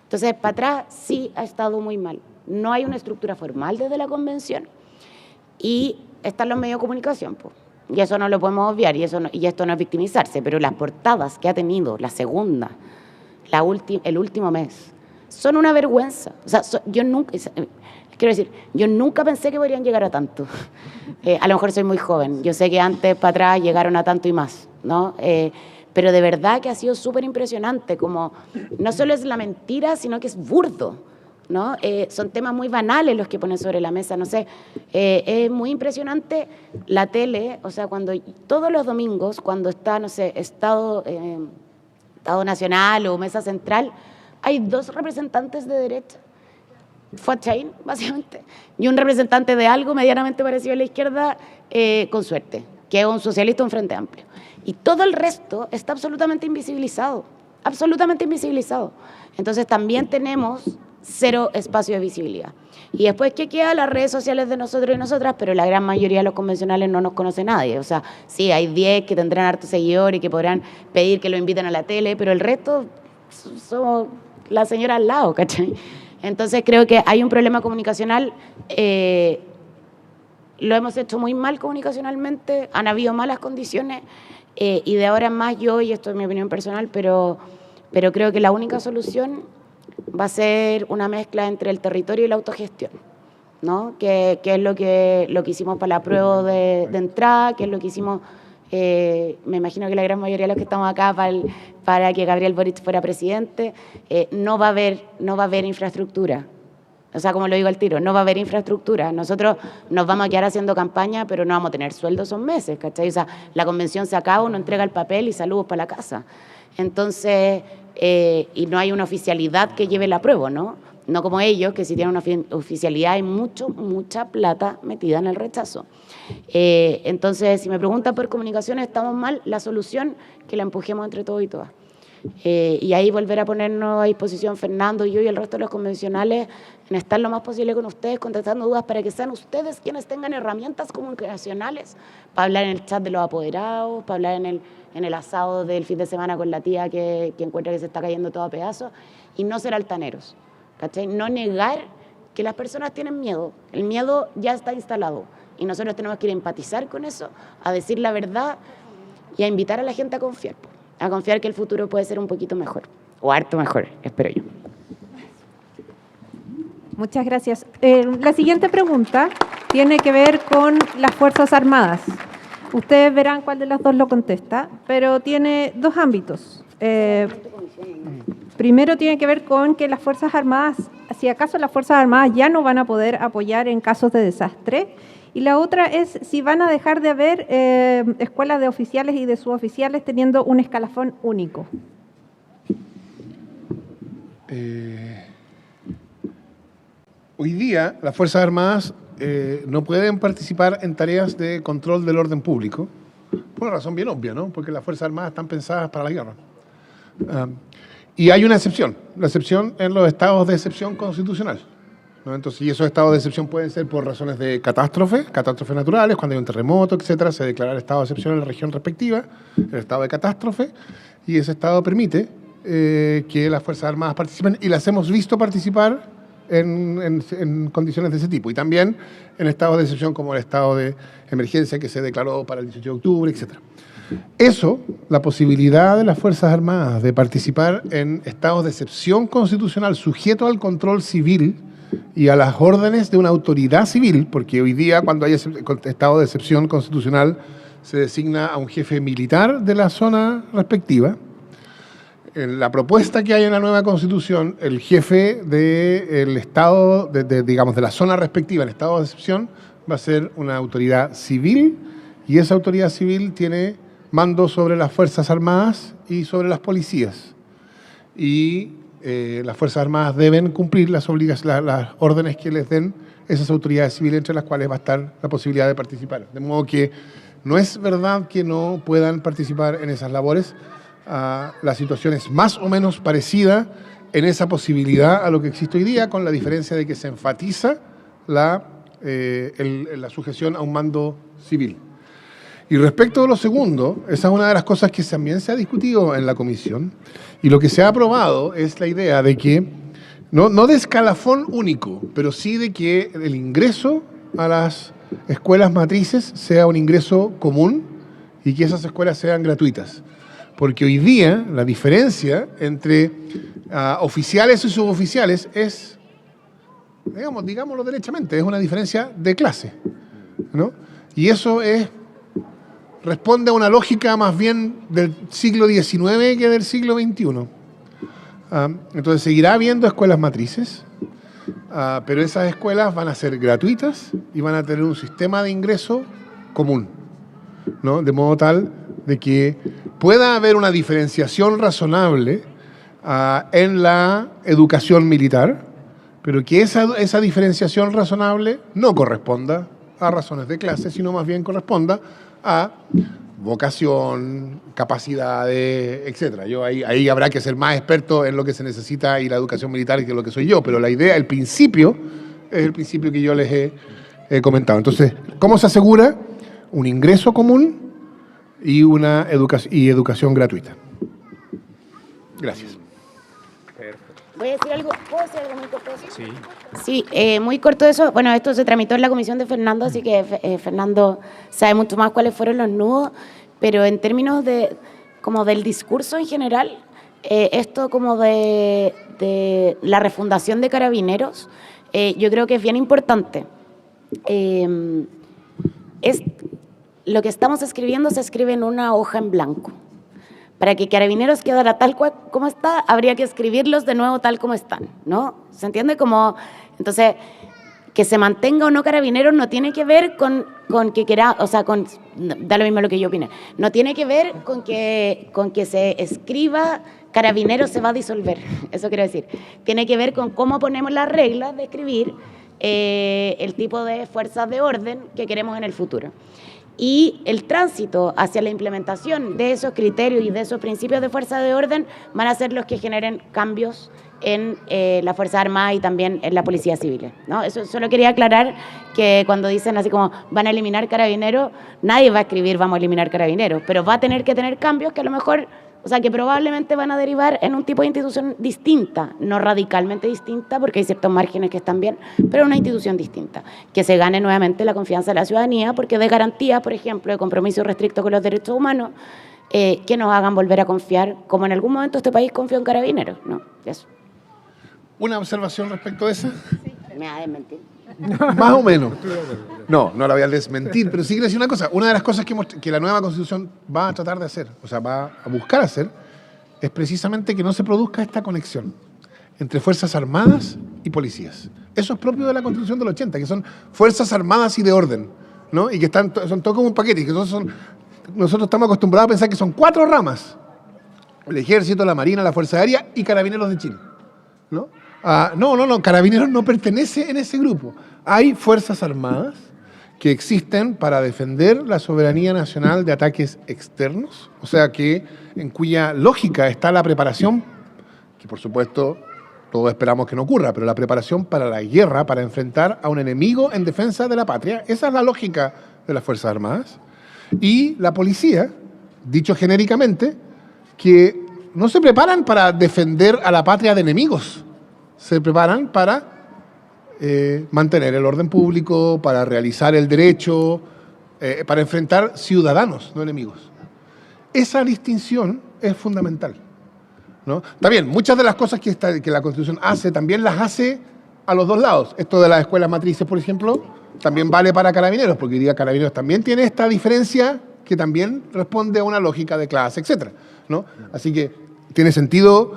Entonces, para atrás sí ha estado muy mal. No hay una estructura formal desde la convención y están los medios de comunicación, pues. Y eso no lo podemos obviar, y esto no es victimizarse, pero las portadas que ha tenido la segunda, el último mes, son una vergüenza. O sea, yo nunca pensé que podrían llegar a tanto. A lo mejor soy muy joven, yo sé que antes para atrás llegaron a tanto y más, ¿no? Pero de verdad que ha sido súper impresionante, como no solo es la mentira, sino que es burdo, ¿no? Son temas muy banales los que ponen sobre la mesa, no sé. Es muy impresionante la tele, o sea, cuando todos los domingos, cuando está, no sé, Estado Nacional o Mesa Central, hay 2 representantes de derecha, Fuad Chahín, básicamente, y un representante de algo medianamente parecido a la izquierda, con suerte, que es un socialista, un Frente Amplio. Y todo el resto está absolutamente invisibilizado, absolutamente invisibilizado. Entonces también tenemos 0 espacio de visibilidad. Y después, ¿qué queda? Las redes sociales de nosotros y nosotras, pero la gran mayoría de los convencionales no nos conoce nadie. O sea, sí, hay 10 que tendrán hartos seguidores y que podrán pedir que lo inviten a la tele, pero el resto somos la señora al lado, ¿cachai? Entonces creo que hay un problema comunicacional, lo hemos hecho muy mal comunicacionalmente, han habido malas condiciones, y de ahora en más yo, y esto es mi opinión personal, pero creo que la única solución va a ser una mezcla entre el territorio y la autogestión, ¿no? Que es lo que hicimos para la prueba de entrada, que es lo que hicimos, me imagino que la gran mayoría de los que estamos acá para que Gabriel Boric fuera presidente. No va a haber infraestructura. O sea, como lo digo al tiro, no va a haber infraestructura. Nosotros nos vamos a quedar haciendo campaña, pero no vamos a tener sueldos esos meses, ¿cachai? O sea, la convención se acaba, uno entrega el papel y saludos para la casa. Entonces, y no hay una oficialidad que lleve la prueba, ¿no? No como ellos, que si tienen una oficialidad hay mucha plata metida en el rechazo. Entonces, si me preguntan por comunicaciones, estamos mal. La solución, que la empujemos entre todos y todas. Y ahí volver a ponernos a disposición Fernando, yo y el resto de los convencionales en estar lo más posible con ustedes, contestando dudas para que sean ustedes quienes tengan herramientas comunicacionales para hablar en el chat de los apoderados, para hablar en el asado del fin de semana con la tía que encuentra que se está cayendo todo a pedazos, y no ser altaneros, ¿cachai? No negar que las personas tienen miedo. El miedo ya está instalado y nosotros tenemos que ir a empatizar con eso, a decir la verdad y a invitar a la gente a confiar que el futuro puede ser un poquito mejor, o harto mejor, espero yo. Muchas gracias. La siguiente pregunta tiene que ver con las Fuerzas Armadas. Ustedes verán cuál de las dos lo contesta, pero tiene 2 ámbitos. Primero tiene que ver con que las Fuerzas Armadas, si acaso las Fuerzas Armadas ya no van a poder apoyar en casos de desastre. Y la otra es si van a dejar de haber escuelas de oficiales y de suboficiales teniendo un escalafón único. Hoy día las Fuerzas Armadas no pueden participar en tareas de control del orden público, por una razón bien obvia, ¿no? Porque las Fuerzas Armadas están pensadas para la guerra. Y hay una excepción, la excepción en los estados de excepción constitucional, ¿no? Entonces, y esos estados de excepción pueden ser por razones de catástrofes naturales, cuando hay un terremoto, etcétera, se declara el estado de excepción en la región respectiva, el estado de catástrofe, y ese estado permite que las Fuerzas Armadas participen, y las hemos visto participar en condiciones de ese tipo, y también en estados de excepción como el estado de emergencia que se declaró para el 18 de octubre, etcétera. Eso, la posibilidad de las Fuerzas Armadas de participar en estados de excepción constitucional sujetos al control civil y a las órdenes de una autoridad civil, porque hoy día cuando hay estado de excepción constitucional se designa a un jefe militar de la zona respectiva. En la propuesta que hay en la nueva Constitución, el jefe del estado, digamos, de la zona respectiva, en estado de excepción, va a ser una autoridad civil, y esa autoridad civil tiene mando sobre las Fuerzas Armadas y sobre las policías. Y las Fuerzas Armadas deben cumplir las órdenes que les den esas autoridades civiles, entre las cuales va a estar la posibilidad de participar. De modo que no es verdad que no puedan participar en esas labores. La situación es más o menos parecida en esa posibilidad a lo que existe hoy día, con la diferencia de que se enfatiza la sujeción a un mando civil. Y respecto a lo segundo, esa es una de las cosas que también se ha discutido en la comisión, y lo que se ha aprobado es la idea de que, no de escalafón único, pero sí de que el ingreso a las escuelas matrices sea un ingreso común y que esas escuelas sean gratuitas. Porque hoy día la diferencia entre oficiales y suboficiales es, digámoslo derechamente, es una diferencia de clase, ¿no? Y eso responde a una lógica más bien del siglo XIX que del siglo XXI. Entonces seguirá habiendo escuelas matrices, pero esas escuelas van a ser gratuitas y van a tener un sistema de ingreso común, ¿no? De modo tal de que pueda haber una diferenciación razonable en la educación militar, pero que esa diferenciación razonable no corresponda a razones de clase, sino más bien corresponda a vocación, capacidades, etc. Ahí habrá que ser más experto en lo que se necesita y la educación militar que lo que soy yo, pero la idea, el principio, es el principio que yo les he comentado. Entonces, ¿cómo se asegura un ingreso común y una educación gratuita? Gracias. Voy a decir algo, ¿puedo decir algo muy corto? Sí, muy corto eso. Bueno, esto se tramitó en la comisión de Fernando, así que Fernando sabe mucho más cuáles fueron los nudos, pero en términos como del discurso en general, esto como de la refundación de Carabineros, yo creo que es bien importante. Lo que estamos escribiendo se escribe en una hoja en blanco. Para que Carabineros quedara tal cual como está, habría que escribirlos de nuevo tal como están, ¿no? ¿Se entiende? Entonces, que se mantenga o no Carabineros no tiene que ver con que da lo mismo lo que yo opine, no tiene que ver con que se escriba Carabineros se va a disolver, eso quiero decir. Tiene que ver con cómo ponemos las reglas de escribir el tipo de fuerzas de orden que queremos en el futuro. Y el tránsito hacia la implementación de esos criterios y de esos principios de fuerza de orden van a ser los que generen cambios en la Fuerza Armada y también en la Policía Civil, ¿no? Eso solo quería aclarar que cuando dicen así como van a eliminar Carabineros, nadie va a escribir vamos a eliminar Carabineros, pero va a tener que tener cambios que a lo mejor, que probablemente van a derivar en un tipo de institución distinta, no radicalmente distinta, porque hay ciertos márgenes que están bien, pero una institución distinta, que se gane nuevamente la confianza de la ciudadanía, porque de garantía, por ejemplo, de compromiso restricto con los derechos humanos, que nos hagan volver a confiar, como en algún momento este país confió en Carabineros, ¿no? Eso. ¿Una observación respecto a esa? Sí. Me va a desmentir. Más o menos. No la voy a desmentir, pero sí quiero decir una cosa. Una de las cosas que la nueva Constitución va a tratar de hacer, va a buscar hacer, es precisamente que no se produzca esta conexión entre Fuerzas Armadas y policías. Eso es propio de la Constitución del 80, que son Fuerzas Armadas y de orden, ¿no? Y que son todo como un paquete, y que nosotros estamos acostumbrados a pensar que son 4 ramas: el Ejército, la Marina, la Fuerza Aérea y Carabineros de Chile, ¿no? No, Carabineros no pertenece en ese grupo. Hay Fuerzas Armadas que existen para defender la soberanía nacional de ataques externos, o sea que en cuya lógica está la preparación, que por supuesto todos esperamos que no ocurra, pero la preparación para la guerra, para enfrentar a un enemigo en defensa de la patria. Esa es la lógica de las Fuerzas Armadas. Y la policía, dicho genéricamente, que no se preparan para defender a la patria de enemigos, se preparan para mantener el orden público, para realizar el derecho, para enfrentar ciudadanos, no enemigos. Esa distinción es fundamental, ¿no? También, muchas de las cosas que la Constitución hace, también las hace a los dos lados. Esto de las escuelas matrices, por ejemplo, también vale para Carabineros, porque hoy día Carabineros también tiene esta diferencia que también responde a una lógica de clase, etcétera, ¿no? Así que tiene sentido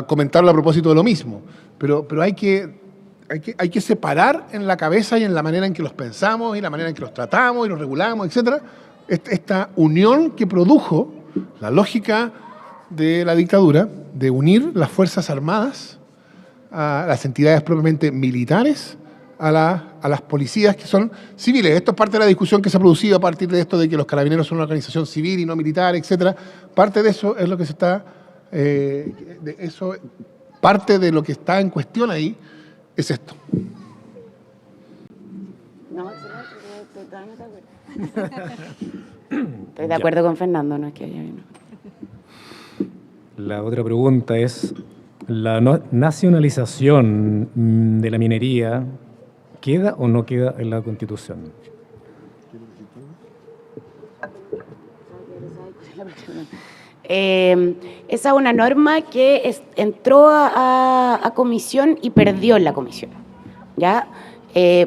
comentarlo a propósito de lo mismo. Pero hay que separar en la cabeza y en la manera en que los pensamos y la manera en que los tratamos y los regulamos, etcétera, esta unión que produjo la lógica de la dictadura de unir las Fuerzas Armadas a las entidades propiamente militares a las policías que son civiles. Esto es parte de la discusión que se ha producido a partir de esto de que los Carabineros son una organización civil y no militar, etcétera. Parte de eso es lo que se está... parte de lo que está en cuestión ahí es esto. totalmente de acuerdo. Estoy de acuerdo con Fernando, no es que haya vino. La otra pregunta es, ¿la nacionalización de la minería queda o no queda en la Constitución? Esa es una norma que entró a comisión y perdió en la comisión, ¿ya?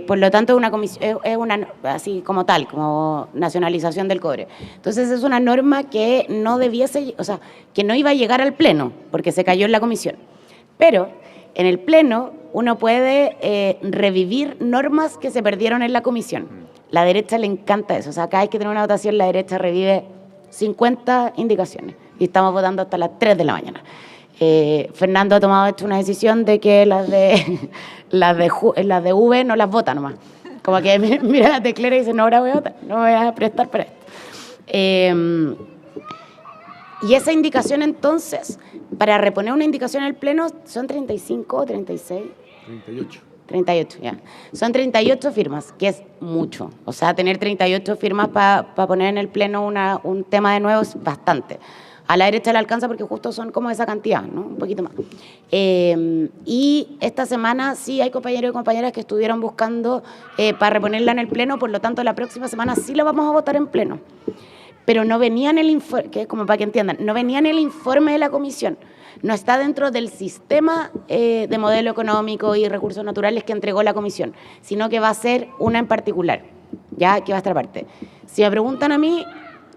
Por lo tanto, es una, así como tal, como nacionalización del cobre. Entonces, es una norma que no debiese, o sea, que no iba a llegar al Pleno, porque se cayó en la comisión. Pero, en el Pleno, uno puede revivir normas que se perdieron en la comisión. La derecha le encanta eso. O sea, cada vez que tiene una votación, la derecha revive 50 indicaciones. Y estamos votando hasta las 3 de la mañana. Fernando ha tomado una decisión de que las de V no las vota nomás. Como que mira la teclera y dice, no, ahora voy a votar, no voy a prestar para esto. Y esa indicación entonces, para reponer una indicación en el Pleno, ¿son 35 o 36? 38. 38, ya. Son 38 firmas, que es mucho. O sea, tener 38 firmas para poner en el Pleno un tema de nuevo es bastante. A la derecha le alcanza porque justo son como esa cantidad, ¿no? Un poquito más. Y esta semana sí hay compañeros y compañeras que estuvieron buscando para reponerla en el Pleno, por lo tanto la próxima semana sí la vamos a votar en Pleno. Pero no venía en el informe, que es como para que entiendan, no venía en el informe de la comisión, no está dentro del sistema de modelo económico y recursos naturales que entregó la comisión, sino que va a ser una en particular, ya que va a estar aparte. Si me preguntan a mí,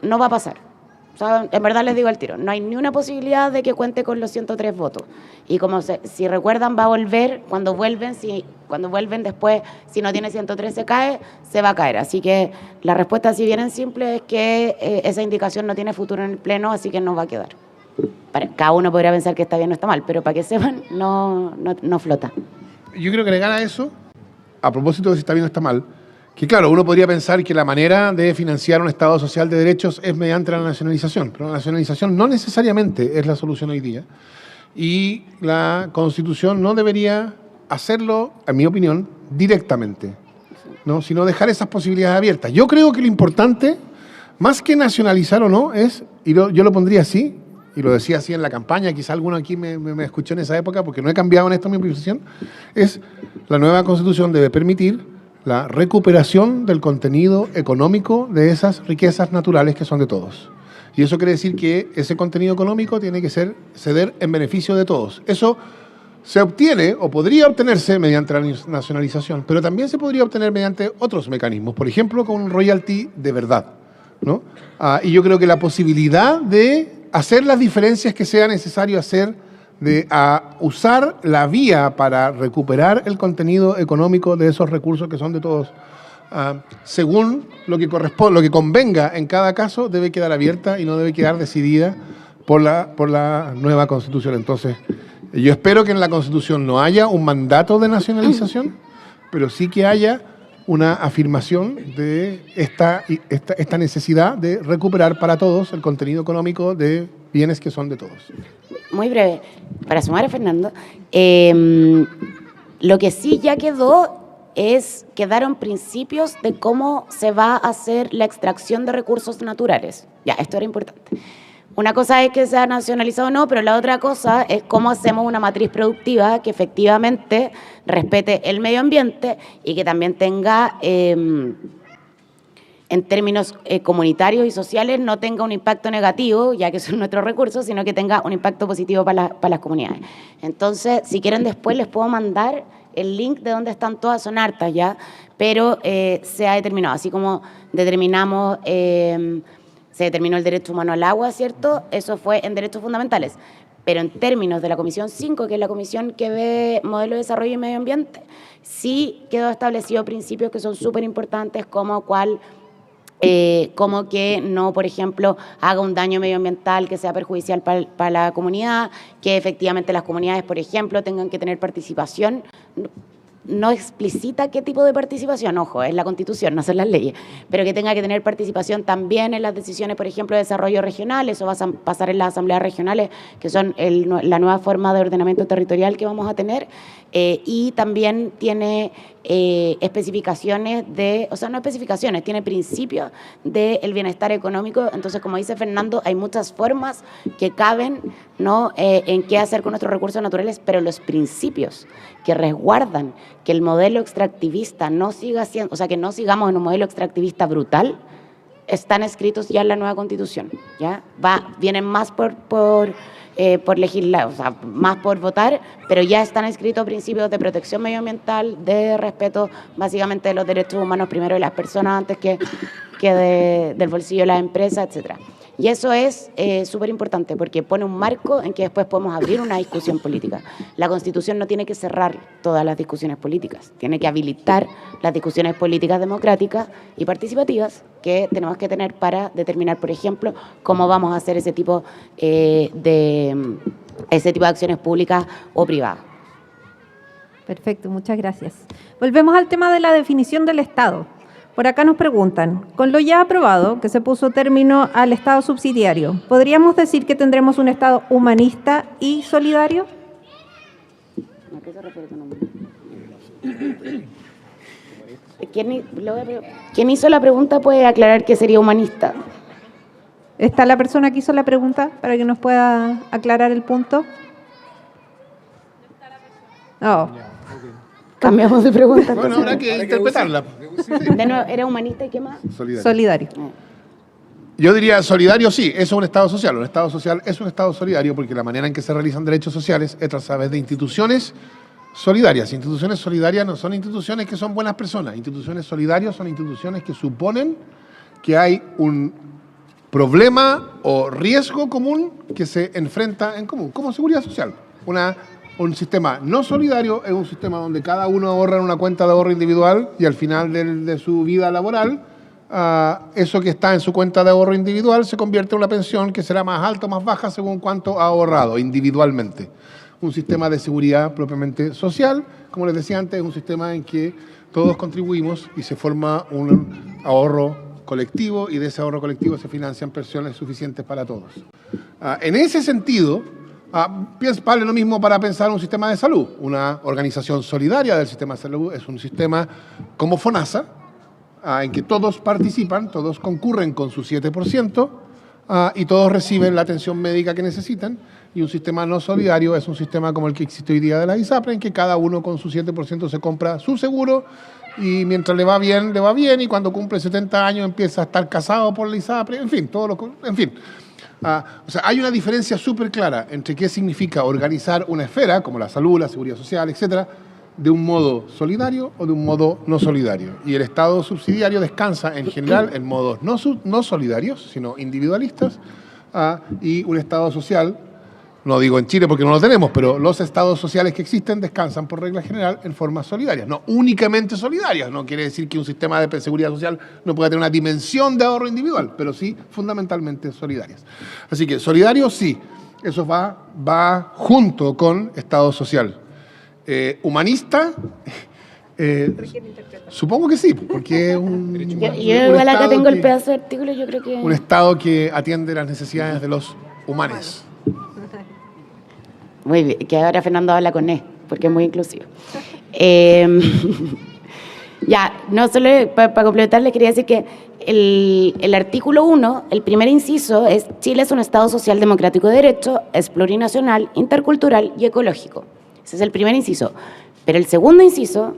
no va a pasar. O sea, en verdad les digo al tiro, no hay ni una posibilidad de que cuente con los 103 votos. Y como si recuerdan, va a volver, cuando vuelven después, si no tiene 103 se cae, se va a caer. Así que la respuesta, si bien es simple, es que esa indicación no tiene futuro en el Pleno, así que no va a quedar. Cada uno podría pensar que está bien o está mal, pero para que sepan, no flota. Yo quiero agregar a eso, a propósito de si está bien o está mal, que claro, uno podría pensar que la manera de financiar un Estado social de derechos es mediante la nacionalización, pero la nacionalización no necesariamente es la solución hoy día. Y la Constitución no debería hacerlo, en mi opinión, directamente, ¿no? Sino dejar esas posibilidades abiertas. Yo creo que lo importante, más que nacionalizar o no, es, y yo lo pondría así, y lo decía así en la campaña, quizá alguno aquí me escuchó en esa época, porque no he cambiado en esto mi posición, es la nueva Constitución debe permitir la recuperación del contenido económico de esas riquezas naturales que son de todos. Y eso quiere decir que ese contenido económico tiene que ceder en beneficio de todos. Eso se obtiene o podría obtenerse mediante la nacionalización, pero también se podría obtener mediante otros mecanismos, por ejemplo, con un royalty de verdad, ¿no? Y yo creo que la posibilidad de hacer las diferencias que sea necesario hacer, de usar la vía para recuperar el contenido económico de esos recursos que son de todos, según lo que corresponde, lo que convenga en cada caso, debe quedar abierta y no debe quedar decidida por la nueva Constitución. Entonces, yo espero que en la Constitución no haya un mandato de nacionalización, pero sí que haya una afirmación de esta necesidad de recuperar para todos el contenido económico de bienes que son de todos. Muy breve, para sumar a Fernando, lo que sí ya quedaron principios de cómo se va a hacer la extracción de recursos naturales. Ya, esto era importante. Una cosa es que sea nacionalizado o no, pero la otra cosa es cómo hacemos una matriz productiva que efectivamente respete el medio ambiente y que también tenga, en términos comunitarios y sociales, no tenga un impacto negativo, ya que son nuestros recursos, sino que tenga un impacto positivo para las comunidades. Entonces, si quieren después les puedo mandar el link de donde están todas, son hartas ya, pero se ha determinado, así como determinamos... se determinó el derecho humano al agua, ¿cierto? Eso fue en derechos fundamentales. Pero en términos de la Comisión 5, que es la comisión que ve modelo de desarrollo y medio ambiente, sí quedó establecido principios que son súper importantes, como que no, por ejemplo, haga un daño medioambiental que sea perjudicial para la comunidad, que efectivamente las comunidades, por ejemplo, tengan que tener participación. No explicita qué tipo de participación, ojo, es la Constitución, no son las leyes, pero que tenga que tener participación también en las decisiones, por ejemplo, de desarrollo regional. Eso va a pasar en las asambleas regionales, que son la nueva forma de ordenamiento territorial que vamos a tener, y también tiene especificaciones de, o sea, no especificaciones, tiene principios del bienestar económico. Entonces, como dice Fernando, hay muchas formas que caben, ¿no?, en qué hacer con nuestros recursos naturales, pero los principios que resguardan que el modelo extractivista no siga siendo, o sea, que no sigamos en un modelo extractivista brutal, están escritos ya en la nueva Constitución, ¿ya? Vienen más por legislar, o sea, más por votar, pero ya están escritos principios de protección medioambiental, de respeto básicamente de los derechos humanos, primero de las personas antes que del bolsillo de las empresas, etcétera. Y eso es súper importante porque pone un marco en que después podemos abrir una discusión política. La Constitución no tiene que cerrar todas las discusiones políticas, tiene que habilitar las discusiones políticas democráticas y participativas que tenemos que tener para determinar, por ejemplo, cómo vamos a hacer ese tipo de acciones públicas o privadas. Perfecto, muchas gracias. Volvemos al tema de la definición del Estado. Por acá nos preguntan, con lo ya aprobado, que se puso término al Estado subsidiario, ¿podríamos decir que tendremos un Estado humanista y solidario? ¿A qué se refiere con humanista? ¿Quién hizo la pregunta puede aclarar qué sería humanista? ¿Está la persona que hizo la pregunta para que nos pueda aclarar el punto? No. Cambiamos de pregunta. Bueno, habrá que interpretarla. De nuevo, ¿era humanista y qué más? Solidario. Yo diría solidario, sí, eso es un Estado social. Un Estado social es un Estado solidario porque la manera en que se realizan derechos sociales es a través de instituciones solidarias. Instituciones solidarias no son instituciones que son buenas personas. Instituciones solidarias son instituciones que suponen que hay un problema o riesgo común que se enfrenta en común, como seguridad social. Un sistema no solidario es un sistema donde cada uno ahorra en una cuenta de ahorro individual y al final de su vida laboral, eso que está en su cuenta de ahorro individual se convierte en una pensión que será más alta o más baja según cuánto ha ahorrado individualmente. Un sistema de seguridad propiamente social, como les decía antes, es un sistema en que todos contribuimos y se forma un ahorro colectivo y de ese ahorro colectivo se financian pensiones suficientes para todos. En ese sentido, vale lo mismo para pensar un sistema de salud. Una organización solidaria del sistema de salud es un sistema como FONASA, en que todos participan, todos concurren con su 7% y todos reciben la atención médica que necesitan. Y un sistema no solidario es un sistema como el que existe hoy día de la ISAPRE, en que cada uno con su 7% se compra su seguro y mientras le va bien, y cuando cumple 70 años empieza a estar casado por la ISAPRE, en fin, o sea, hay una diferencia súper clara entre qué significa organizar una esfera, como la salud, la seguridad social, etcétera, de un modo solidario o de un modo no solidario. Y el Estado subsidiario descansa en general en modos no solidarios, sino individualistas, y un Estado social, no digo en Chile porque no lo tenemos, pero los estados sociales que existen descansan por regla general en formas solidarias, no únicamente solidarias. No quiere decir que un sistema de seguridad social no pueda tener una dimensión de ahorro individual, pero sí fundamentalmente solidarias. Así que solidario sí, eso va junto con Estado social. Humanista, supongo que sí, porque es Yo igual acá tengo el pedazo de artículo, yo creo que... Un Estado que atiende las necesidades de los humanos. Muy bien, que ahora Fernando habla con él, porque es muy inclusivo. Ya, no solo para complementar, les quería decir que el artículo 1, el primer inciso, es Chile es un Estado social democrático de derecho, es plurinacional, intercultural y ecológico. Ese es el primer inciso. Pero el segundo inciso,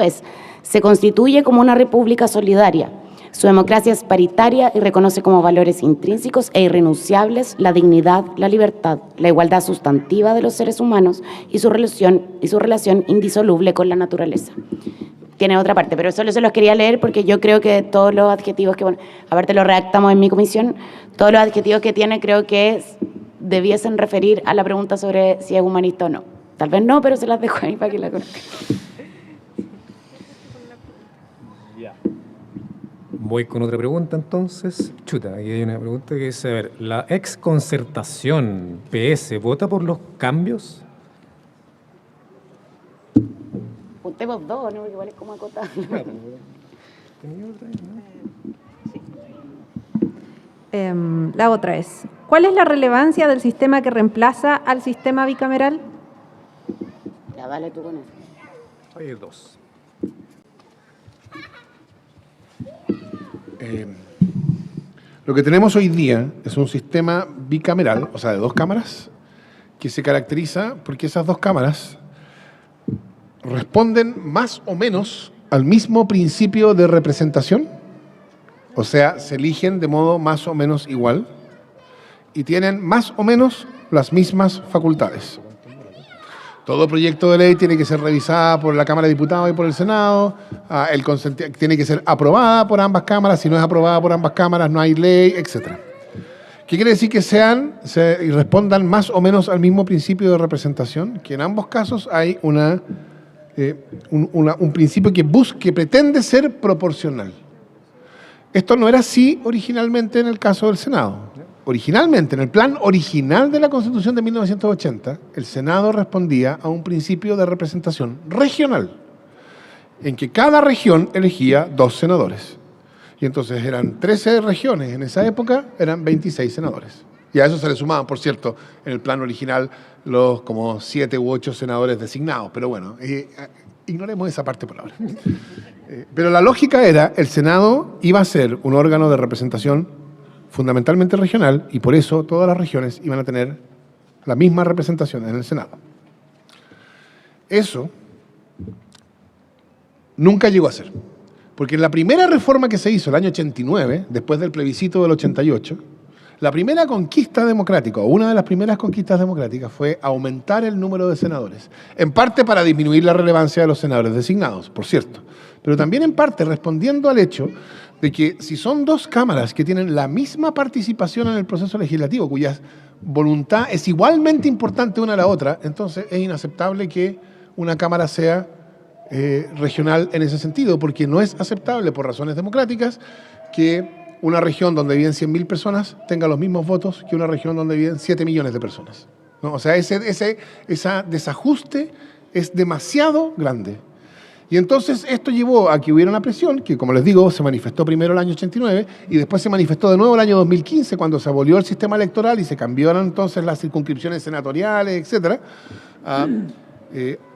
es se constituye como una república solidaria. Su democracia es paritaria y reconoce como valores intrínsecos e irrenunciables la dignidad, la libertad, la igualdad sustantiva de los seres humanos y su relación indisoluble con la naturaleza. Tiene otra parte, pero solo se los quería leer porque yo creo que todos los adjetivos que, bueno, aparte lo redactamos en mi comisión, todos los adjetivos que tiene creo que debiesen referir a la pregunta sobre si es humanista o no. Tal vez no, pero se las dejo ahí para que la conozcan. Voy con otra pregunta entonces. Chuta, aquí hay una pregunta que dice, a ver, ¿la exconcertación PS vota por los cambios? Juntemos dos, ¿no? Porque igual es como acotar. La otra es, ¿cuál es la relevancia del sistema que reemplaza al sistema bicameral? Ya, dale tú con eso. Hay dos. Lo que tenemos hoy día es un sistema bicameral, o sea, de dos cámaras, que se caracteriza porque esas dos cámaras responden más o menos al mismo principio de representación, o sea, se eligen de modo más o menos igual y tienen más o menos las mismas facultades. Todo proyecto de ley tiene que ser revisada por la Cámara de Diputados y por el Senado, tiene que ser aprobada por ambas cámaras, si no es aprobada por ambas cámaras no hay ley, etc. ¿Qué quiere decir que y respondan más o menos al mismo principio de representación? Que en ambos casos hay un principio que pretende ser proporcional. Esto no era así originalmente en el caso del Senado. Originalmente, en el plan original de la Constitución de 1980, el Senado respondía a un principio de representación regional, en que cada región elegía 2 senadores. Y entonces eran 13 regiones, en esa época eran 26 senadores. Y a eso se le sumaban, por cierto, en el plan original, los como 7 u 8 senadores designados. Pero bueno, ignoremos esa parte por ahora. Pero la lógica era, el Senado iba a ser un órgano de representación fundamentalmente regional, y por eso todas las regiones iban a tener la misma representación en el Senado. Eso nunca llegó a ser, porque en la primera reforma que se hizo el año 89, después del plebiscito del 88, la primera conquista democrática, o una de las primeras conquistas democráticas, fue aumentar el número de senadores, en parte para disminuir la relevancia de los senadores designados, por cierto, pero también en parte respondiendo al hecho de que si son 2 cámaras que tienen la misma participación en el proceso legislativo, cuya voluntad es igualmente importante una a la otra, entonces es inaceptable que una cámara sea regional en ese sentido, porque no es aceptable por razones democráticas que una región donde viven 100.000 personas tenga los mismos votos que una región donde viven 7 millones de personas, ¿no? O sea, ese desajuste es demasiado grande. Y entonces esto llevó a que hubiera una presión que, como les digo, se manifestó primero el año 89 y después se manifestó de nuevo el año 2015 cuando se abolió el sistema electoral y se cambiaron entonces las circunscripciones senatoriales, etcétera,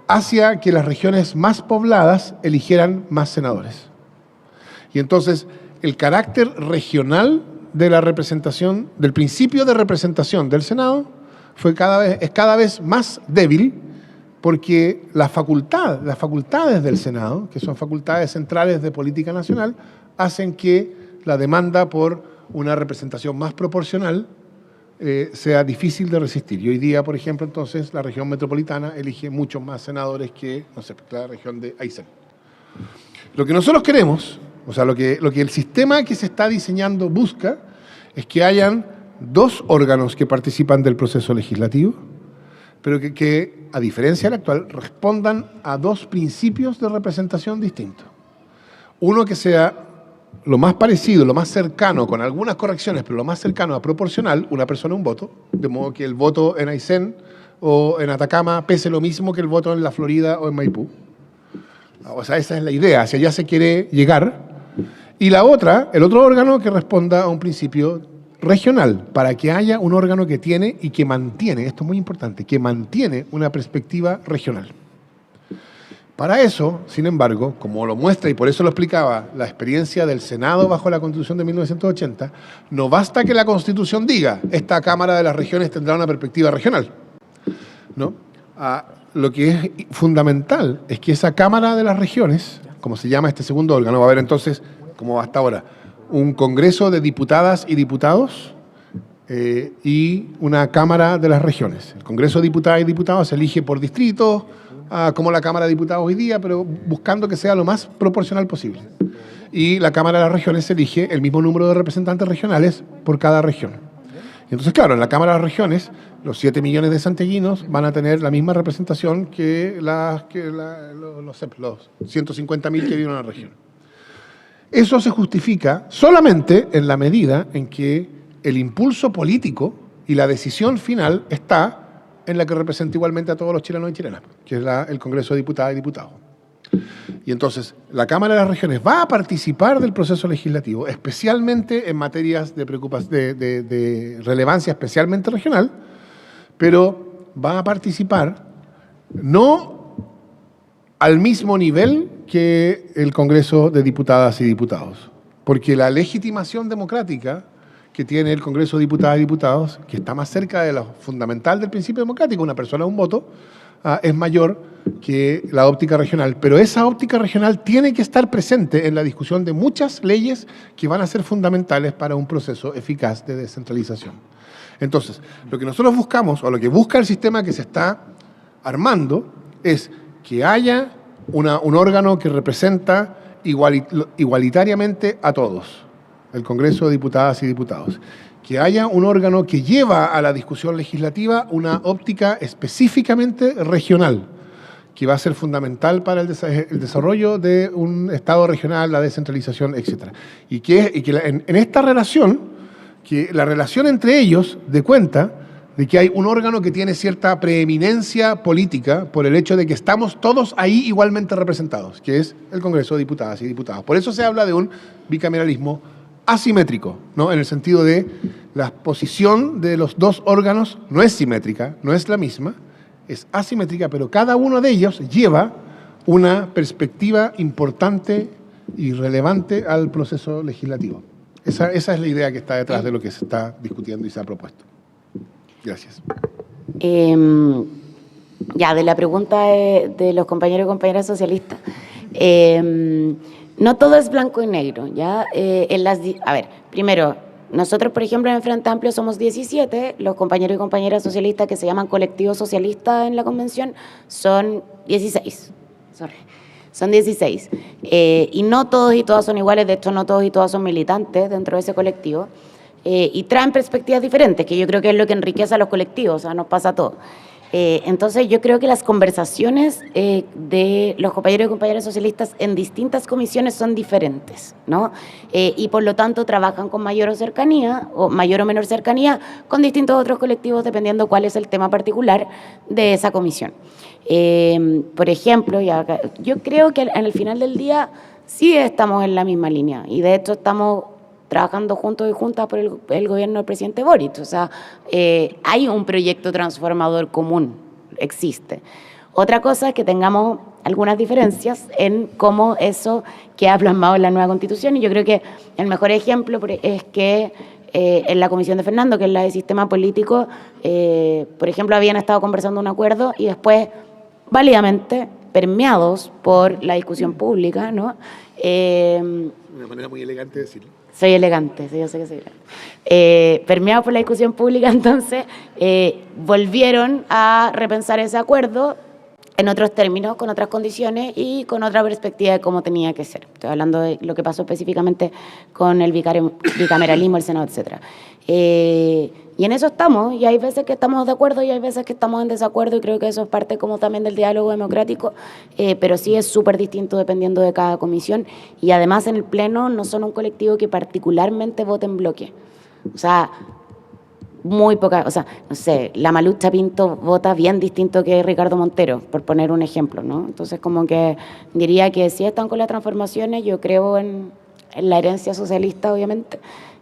hacia que las regiones más pobladas eligieran más senadores. Y entonces el carácter regional de la representación, del principio de representación del Senado, es cada vez más débil, porque las facultades del Senado, que son facultades centrales de política nacional, hacen que la demanda por una representación más proporcional sea difícil de resistir. Y hoy día, por ejemplo, entonces, la región metropolitana elige muchos más senadores que, no sé, la región de Aysén. Lo que nosotros queremos, o sea, lo que el sistema que se está diseñando busca, es que hayan 2 órganos que participan del proceso legislativo, pero que, a diferencia del actual, respondan a 2 principios de representación distintos. Uno que sea lo más parecido, lo más cercano, con algunas correcciones, pero lo más cercano a proporcional, una persona, un voto, de modo que el voto en Aysén o en Atacama pese lo mismo que el voto en la Florida o en Maipú. O sea, esa es la idea, hacia allá se quiere llegar. Y la otra, el otro órgano que responda a un principio regional, para que haya un órgano que tiene y que mantiene, esto es muy importante, que mantiene una perspectiva regional. Para eso, sin embargo, como lo muestra y por eso lo explicaba la experiencia del Senado bajo la Constitución de 1980, no basta que la Constitución diga, esta Cámara de las Regiones tendrá una perspectiva regional, ¿no? Lo que es fundamental es que esa Cámara de las Regiones, como se llama este segundo órgano, va a haber entonces, como hasta ahora, un Congreso de Diputadas y Diputados y una Cámara de las Regiones. El Congreso de Diputadas y Diputados se elige por distrito, como la Cámara de Diputados hoy día, pero buscando que sea lo más proporcional posible. Y la Cámara de las Regiones se elige el mismo número de representantes regionales por cada región. Y entonces, claro, en la Cámara de las Regiones, los 7 millones de santiaguinos van a tener la misma representación que los 150.000 que viven en la región. Eso se justifica solamente en la medida en que el impulso político y la decisión final está en la que representa igualmente a todos los chilenos y chilenas, que es el Congreso de Diputadas y Diputados. Y entonces, la Cámara de las Regiones va a participar del proceso legislativo, especialmente en materias de relevancia especialmente regional, pero va a participar no al mismo nivel que el Congreso de Diputadas y Diputados. Porque la legitimación democrática que tiene el Congreso de Diputadas y Diputados, que está más cerca de lo fundamental del principio democrático, una persona, un voto, es mayor que la óptica regional. Pero esa óptica regional tiene que estar presente en la discusión de muchas leyes que van a ser fundamentales para un proceso eficaz de descentralización. Entonces, lo que nosotros buscamos, o lo que busca el sistema que se está armando, es que haya un órgano que representa igualitariamente a todos, el Congreso de Diputadas y Diputados. Que haya un órgano que lleva a la discusión legislativa una óptica específicamente regional, que va a ser fundamental para el desarrollo de un Estado regional, la descentralización, etc. Y que en esta relación, que la relación entre ellos dé cuenta de que hay un órgano que tiene cierta preeminencia política por el hecho de que estamos todos ahí igualmente representados, que es el Congreso de Diputadas y Diputados. Por eso se habla de un bicameralismo asimétrico, ¿no? En el sentido de la posición de los dos órganos no es simétrica, no es la misma, es asimétrica, pero cada uno de ellos lleva una perspectiva importante y relevante al proceso legislativo. Esa es la idea que está detrás de lo que se está discutiendo y se ha propuesto. Gracias. Ya, de la pregunta de los compañeros y compañeras socialistas. No todo es blanco y negro, ¿ya? A ver, primero, nosotros, por ejemplo, en Frente Amplio somos 17, los compañeros y compañeras socialistas que se llaman colectivos socialistas en la convención son 16. Son 16. Y no todos y todas son iguales, de hecho no todos y todas son militantes dentro de ese colectivo. Y traen perspectivas diferentes, que yo creo que es lo que enriquece a los colectivos, o sea, nos pasa a todos. Entonces yo creo que las conversaciones de los compañeros y compañeras socialistas en distintas comisiones son diferentes, ¿no? Y por lo tanto trabajan con mayor o menor cercanía con distintos otros colectivos dependiendo cuál es el tema particular de esa comisión. Por ejemplo, yo creo que en el final del día sí estamos en la misma línea y de hecho estamos trabajando juntos y juntas por el gobierno del presidente Boric. O sea, hay un proyecto transformador común, existe. Otra cosa es que tengamos algunas diferencias en cómo eso queda plasmado en la nueva Constitución, y yo creo que el mejor ejemplo es que en la comisión de Fernando, que es la de sistema político, por ejemplo, habían estado conversando un acuerdo y después, válidamente, permeados por la discusión pública, ¿no? Una manera muy elegante de decirlo. Soy elegante, sí, yo sé que soy elegante. Permeados por la discusión pública, entonces, volvieron a repensar ese acuerdo en otros términos, con otras condiciones y con otra perspectiva de cómo tenía que ser. Estoy hablando de lo que pasó específicamente con el bicameralismo, el Senado, etc. Y en eso estamos, y hay veces que estamos de acuerdo y hay veces que estamos en desacuerdo, y creo que eso es parte como también del diálogo democrático, pero sí es súper distinto dependiendo de cada comisión, y además en el Pleno no son un colectivo que particularmente vote en bloque. O sea, muy poca, o sea, no sé, la Malucha Pinto vota bien distinto que Ricardo Montero, por poner un ejemplo, ¿no? Entonces, como que diría que sí están con las transformaciones, yo creo en la herencia socialista, obviamente,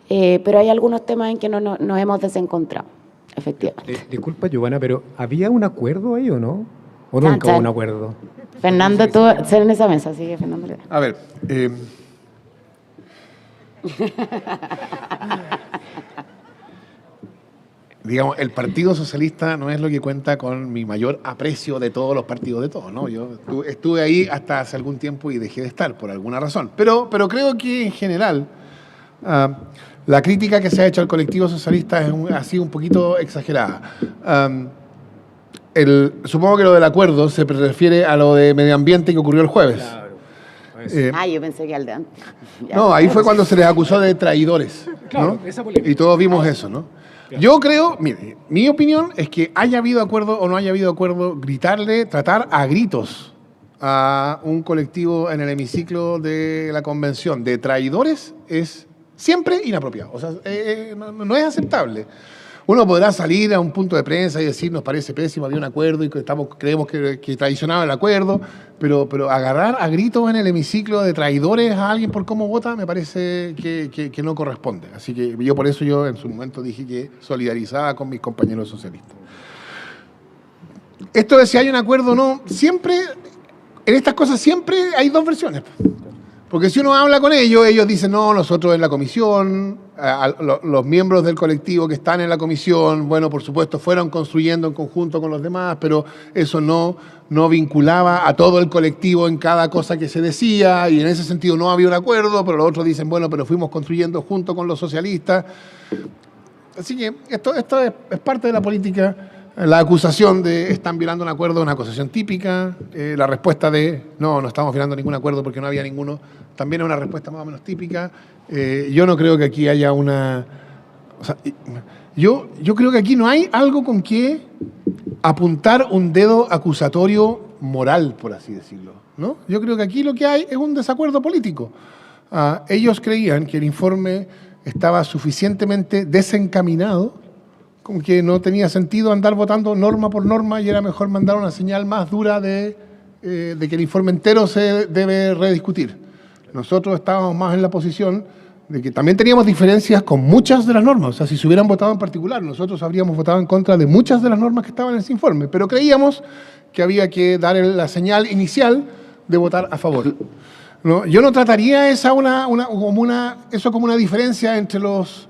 pero hay algunos temas en que no nos hemos desencontrado, efectivamente. Disculpa, Giovanna, pero ¿había un acuerdo ahí o no? ¿O nunca hubo un acuerdo? Fernando estuvo en esa mesa, así que Fernando le da. A ver, digamos, el Partido Socialista no es lo que cuenta con mi mayor aprecio de todos los partidos de todos, ¿no? Yo estuve ahí hasta hace algún tiempo y dejé de estar por alguna razón. Pero creo que en general la crítica que se ha hecho al colectivo socialista ha sido un poquito exagerada. Supongo que lo del acuerdo se refiere a lo de medio ambiente que ocurrió el jueves. Claro. Yo pensé que al de antes. No, ahí fue cuando se les acusó de traidores, ¿no? Claro, esa polémica. Y todos vimos eso, ¿no? Yo creo, mire, mi opinión es que haya habido acuerdo o no haya habido acuerdo, tratar a gritos a un colectivo en el hemiciclo de la convención de traidores es siempre inapropiado. O sea, no es aceptable. Uno podrá salir a un punto de prensa y decir, nos parece pésimo, había un acuerdo y creemos que traicionaba el acuerdo, pero agarrar a gritos en el hemiciclo de traidores a alguien por cómo vota me parece que no corresponde. Así que por eso yo en su momento dije que solidarizaba con mis compañeros socialistas. Esto de si hay un acuerdo o no, siempre en estas cosas siempre hay dos versiones. Porque si uno habla con ellos, ellos dicen, no, nosotros en la comisión, los miembros del colectivo que están en la comisión, bueno, por supuesto, fueron construyendo en conjunto con los demás, pero eso no vinculaba a todo el colectivo en cada cosa que se decía, y en ese sentido no había un acuerdo, pero los otros dicen, bueno, pero fuimos construyendo junto con los socialistas. Así que esto es parte de la política. La acusación de están violando un acuerdo es una acusación típica. La respuesta de no estamos violando ningún acuerdo porque no había ninguno, también es una respuesta más o menos típica. Yo no creo que aquí haya una... O sea, yo creo que aquí no hay algo con que apuntar un dedo acusatorio moral, por así decirlo, ¿no? Yo creo que aquí lo que hay es un desacuerdo político. Ellos creían que el informe estaba suficientemente desencaminado, como que no tenía sentido andar votando norma por norma y era mejor mandar una señal más dura de que el informe entero se debe rediscutir. Nosotros estábamos más en la posición de que también teníamos diferencias con muchas de las normas. O sea, si se hubieran votado en particular, nosotros habríamos votado en contra de muchas de las normas que estaban en ese informe, pero creíamos que había que dar la señal inicial de votar a favor. ¿No? Yo no trataría eso como una diferencia entre los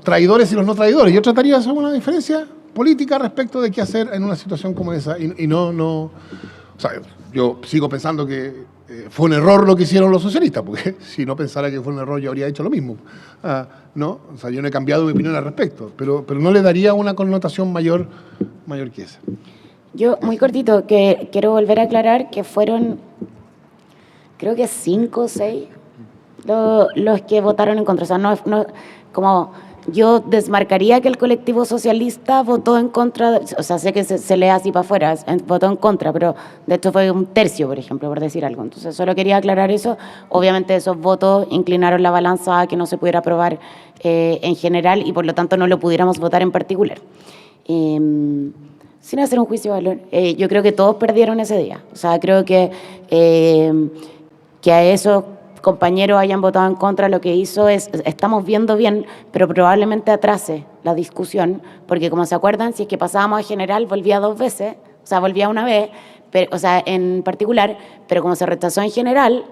traidores y los no traidores. Yo trataría eso como una diferencia política respecto de qué hacer en una situación como esa. Y no, o sea, yo sigo pensando que fue un error lo que hicieron los socialistas, porque si no pensara que fue un error yo habría hecho lo mismo. ¿No? O sea, yo no he cambiado mi opinión al respecto, pero no le daría una connotación mayor que esa. Yo, muy cortito, que quiero volver a aclarar que fueron, creo que 5 o 6 los que votaron en contra. O sea, no como yo desmarcaría que el colectivo socialista votó en contra, o sea, sé que se lee así para afuera, votó en contra, pero de hecho fue 1/3, por ejemplo, por decir algo. Entonces, solo quería aclarar eso. Obviamente esos votos inclinaron la balanza a que no se pudiera aprobar en general y por lo tanto no lo pudiéramos votar en particular. Sin hacer un juicio de valor, yo creo que todos perdieron ese día. O sea, creo que a esos compañeros hayan votado en contra, lo que hizo es, estamos viendo bien, pero probablemente atrase la discusión, porque como se acuerdan, si es que pasábamos a general, volvía 2 veces, o sea, volvía una vez, pero, o sea, en particular, pero como se rechazó en general,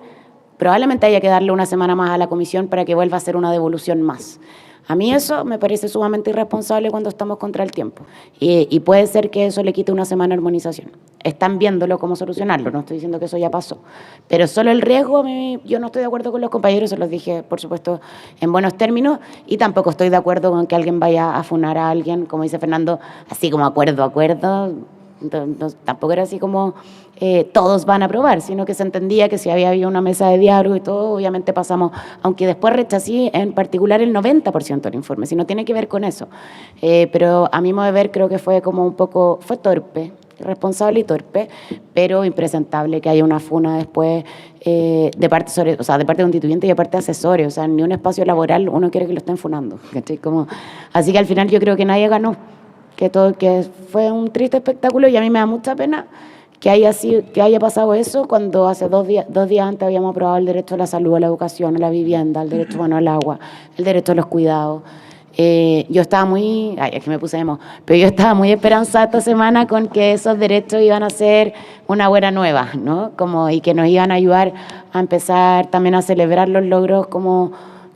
probablemente haya que darle una semana más a la comisión para que vuelva a hacer una devolución más. A mí eso me parece sumamente irresponsable cuando estamos contra el tiempo. Y puede ser que eso le quite una semana de armonización. Están viéndolo cómo solucionarlo, no estoy diciendo que eso ya pasó. Pero solo el riesgo, yo no estoy de acuerdo con los compañeros, se los dije, por supuesto, en buenos términos, y tampoco estoy de acuerdo con que alguien vaya a funar a alguien, como dice Fernando, así como acuerdo. Tampoco era así como todos van a aprobar, sino que se entendía que si había habido una mesa de diálogo y todo, obviamente pasamos, aunque después rechacé en particular el 90% del informe, si no tiene que ver con eso. Pero a mi modo de ver creo que fue como un poco, fue torpe, irresponsable y torpe, pero impresentable que haya una funa después de parte constituyente y de parte de asesores, o sea, ni un espacio laboral uno quiere que lo estén funando, ¿cachai? Así que al final yo creo que nadie ganó, que fue un triste espectáculo y a mí me da mucha pena que haya pasado eso cuando hace 2 días antes habíamos aprobado el derecho a la salud, a la educación, a la vivienda, el derecho al agua, el derecho a los cuidados. Yo estaba es que me puse emo, pero yo estaba muy esperanzada esta semana con que esos derechos iban a ser una buena nueva, ¿no? Y que nos iban a ayudar a empezar también a celebrar los logros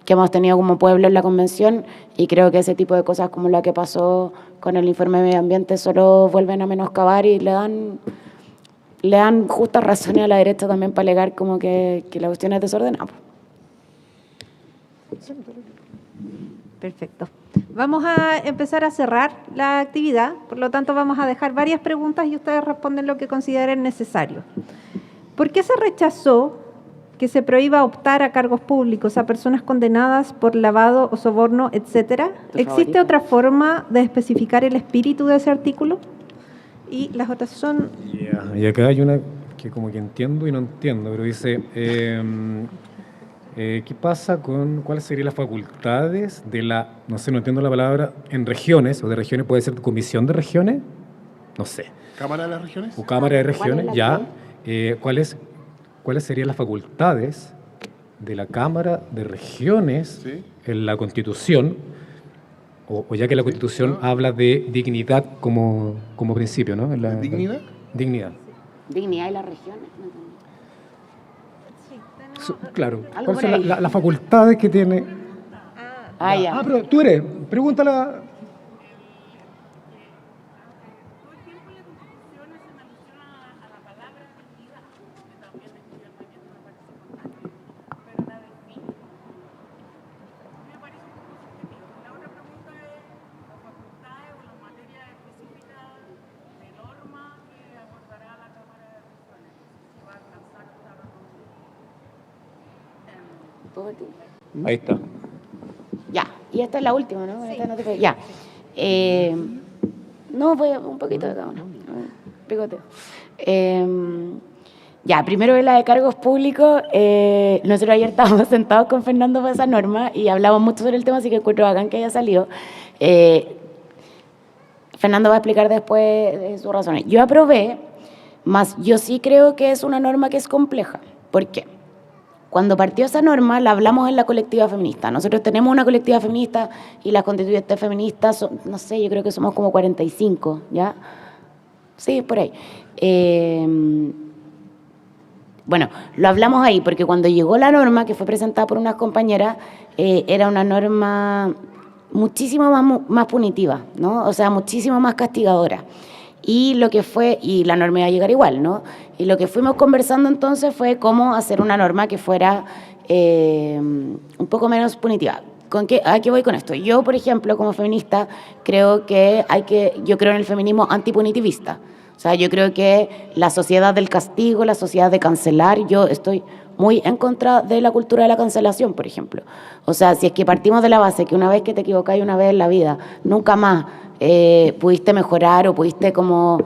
que hemos tenido como pueblo en la convención, y creo que ese tipo de cosas como la que pasó con el informe de medio ambiente solo vuelven a menoscabar y le dan justas razones a la derecha también para alegar como que la cuestión es desordenada. Perfecto. Vamos a empezar a cerrar la actividad, por lo tanto vamos a dejar varias preguntas y ustedes responden lo que consideren necesario. ¿Por qué se rechazó que se prohíba optar a cargos públicos a personas condenadas por lavado o soborno, etcétera? ¿Existe otra forma de especificar el espíritu de ese artículo? Y las otras son... Y acá hay una que como que entiendo y no entiendo, pero dice, ¿qué pasa con cuáles serían las facultades de no entiendo la palabra, en regiones, o de regiones puede ser comisión de regiones? No sé. ¿Cámara de las regiones? O Cámara de Regiones, ya. ¿Cuáles serían las facultades de la Cámara de Regiones en la Constitución? O ya que la Constitución habla de dignidad como principio, ¿no? ¿Dignidad? Dignidad. Dignidad y las regiones. Claro. Algo ¿Cuáles por son ahí. las facultades que tiene? Ya. Pero tú eres, pregúntala. Ahí está. Ya, y esta es la última, ¿no? Esta no te... Ya. No, voy a un poquito de cada uno. Picoteo. Ya, primero es la de cargos públicos. Nosotros ayer estábamos sentados con Fernando para esa norma y hablamos mucho sobre el tema, así que encuentro bacán que haya salido. Fernando va a explicar después de sus razones. Yo aprobé, más yo sí creo que es una norma que es compleja. ¿Por qué? Cuando partió esa norma, la hablamos en la colectiva feminista. Nosotros tenemos una colectiva feminista y las constituyentes feministas, son, no sé, yo creo que somos como 45, ¿ya? Sí, por ahí. Bueno, lo hablamos ahí porque cuando llegó la norma, que fue presentada por unas compañeras, era una norma muchísimo más punitiva, ¿no? O sea, muchísimo más castigadora. Y lo que fue, y la norma iba a llegar igual, ¿no? Y lo que fuimos conversando entonces fue cómo hacer una norma que fuera un poco menos punitiva. ¿A qué voy con esto? Yo, por ejemplo, como feminista, creo que yo creo en el feminismo antipunitivista. O sea, yo creo que la sociedad del castigo, la sociedad de cancelar, yo estoy muy en contra de la cultura de la cancelación, por ejemplo. O sea, si es que partimos de la base que una vez que te equivocáis una vez en la vida, nunca más pudiste mejorar o pudiste como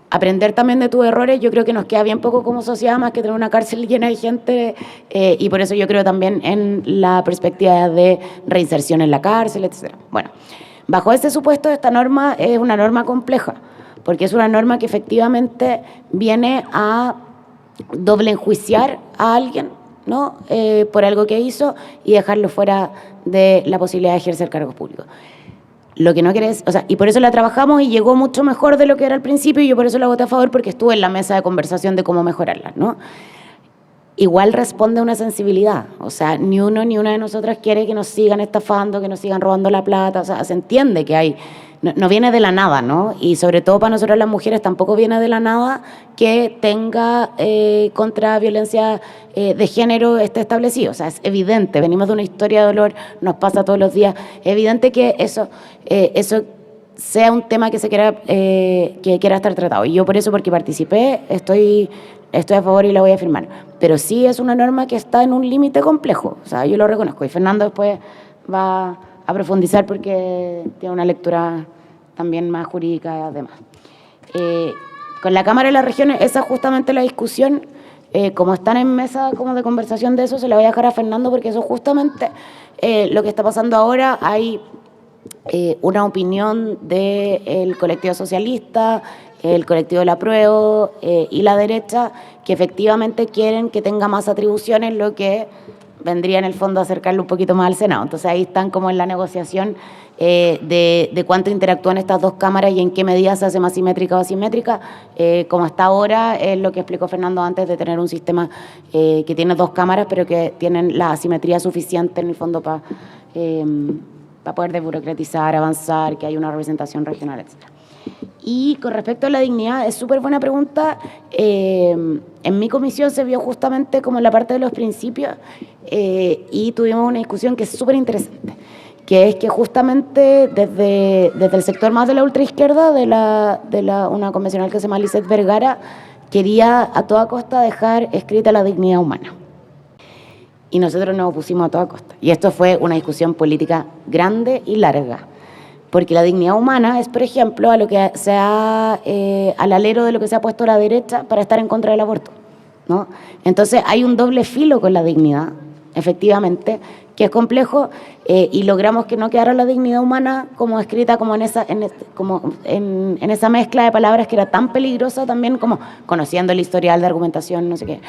aprender también de tus errores, yo creo que nos queda bien poco como sociedad más que tener una cárcel llena de gente y por eso yo creo también en la perspectiva de reinserción en la cárcel, etc. Bueno, bajo ese supuesto esta norma es una norma compleja porque es una norma que efectivamente viene a doble enjuiciar a alguien, ¿no? Por algo que hizo y dejarlo fuera de la posibilidad de ejercer cargos públicos. Lo que no querés, o sea, y por eso la trabajamos y llegó mucho mejor de lo que era al principio y yo por eso la voté a favor porque estuve en la mesa de conversación de cómo mejorarla, ¿no? Igual responde a una sensibilidad, o sea, ni uno ni una de nosotras quiere que nos sigan estafando, que nos sigan robando la plata, o sea, se entiende que hay, no viene de la nada, ¿no? Y sobre todo para nosotras las mujeres tampoco viene de la nada que tenga contra violencia de género esté establecido, o sea, es evidente, venimos de una historia de dolor, nos pasa todos los días, es evidente que eso sea un tema que quiera estar tratado. Y yo por eso, porque participé, estoy a favor y la voy a firmar. Pero sí es una norma que está en un límite complejo, o sea, yo lo reconozco. Y Fernando después va a profundizar porque tiene una lectura también más jurídica además. Con la Cámara de las Regiones, esa es justamente la discusión. Como están en mesa como de conversación de eso, se la voy a dejar a Fernando porque eso es justamente lo que está pasando ahora. Hay una opinión del colectivo socialista, el colectivo del apruebo y la derecha, que efectivamente quieren que tenga más atribuciones, lo que vendría en el fondo a acercarlo un poquito más al Senado. Entonces ahí están como en la negociación de cuánto interactúan estas dos cámaras y en qué medida se hace más simétrica o asimétrica. Como hasta ahora es lo que explicó Fernando antes de tener un sistema que tiene dos cámaras, pero que tienen la asimetría suficiente en el fondo para poder desburocratizar, avanzar, que haya una representación regional, etc. Y con respecto a la dignidad, es súper buena pregunta. En mi comisión se vio justamente como la parte de los principios y tuvimos una discusión que es súper interesante, que es que justamente desde el sector más de la ultraizquierda, una convencional que se llama Lisette Vergara, quería a toda costa dejar escrita la dignidad humana. Y nosotros nos opusimos a toda costa. Y esto fue una discusión política grande y larga. Porque la dignidad humana es, por ejemplo, a lo que al alero de lo que se ha puesto la derecha para estar en contra del aborto, ¿no? Entonces hay un doble filo con la dignidad, efectivamente, que es complejo, y logramos que no quedara la dignidad humana como escrita como en esa mezcla de palabras que era tan peligrosa también, como conociendo el historial de argumentación, no sé qué.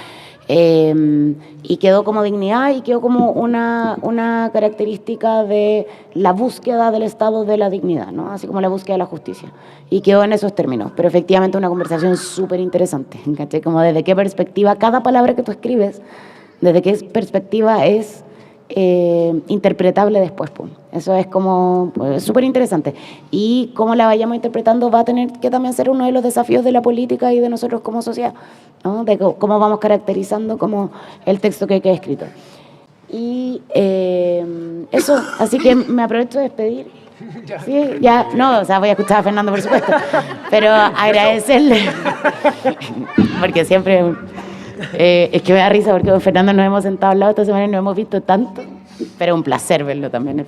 Y quedó como dignidad y quedó como una característica de la búsqueda del estado de la dignidad, ¿no? Así como la búsqueda de la justicia. Y quedó en esos términos, pero efectivamente una conversación súper interesante, ¿cachai? Como desde qué perspectiva, cada palabra que tú escribes, desde qué perspectiva es interpretable después, pues. Eso es como súper interesante. Y cómo la vayamos interpretando va a tener que también ser uno de los desafíos de la política y de nosotros como sociedad, ¿no? De cómo vamos caracterizando como el texto que queda escrito. Y eso, así que me aprovecho de despedir. Sí, ya, no, o sea, voy a escuchar a Fernando, por supuesto, pero agradecerle, porque siempre... es que me da risa porque con Fernando nos hemos sentado al lado esta semana y nos hemos visto tanto, pero un placer verlo también.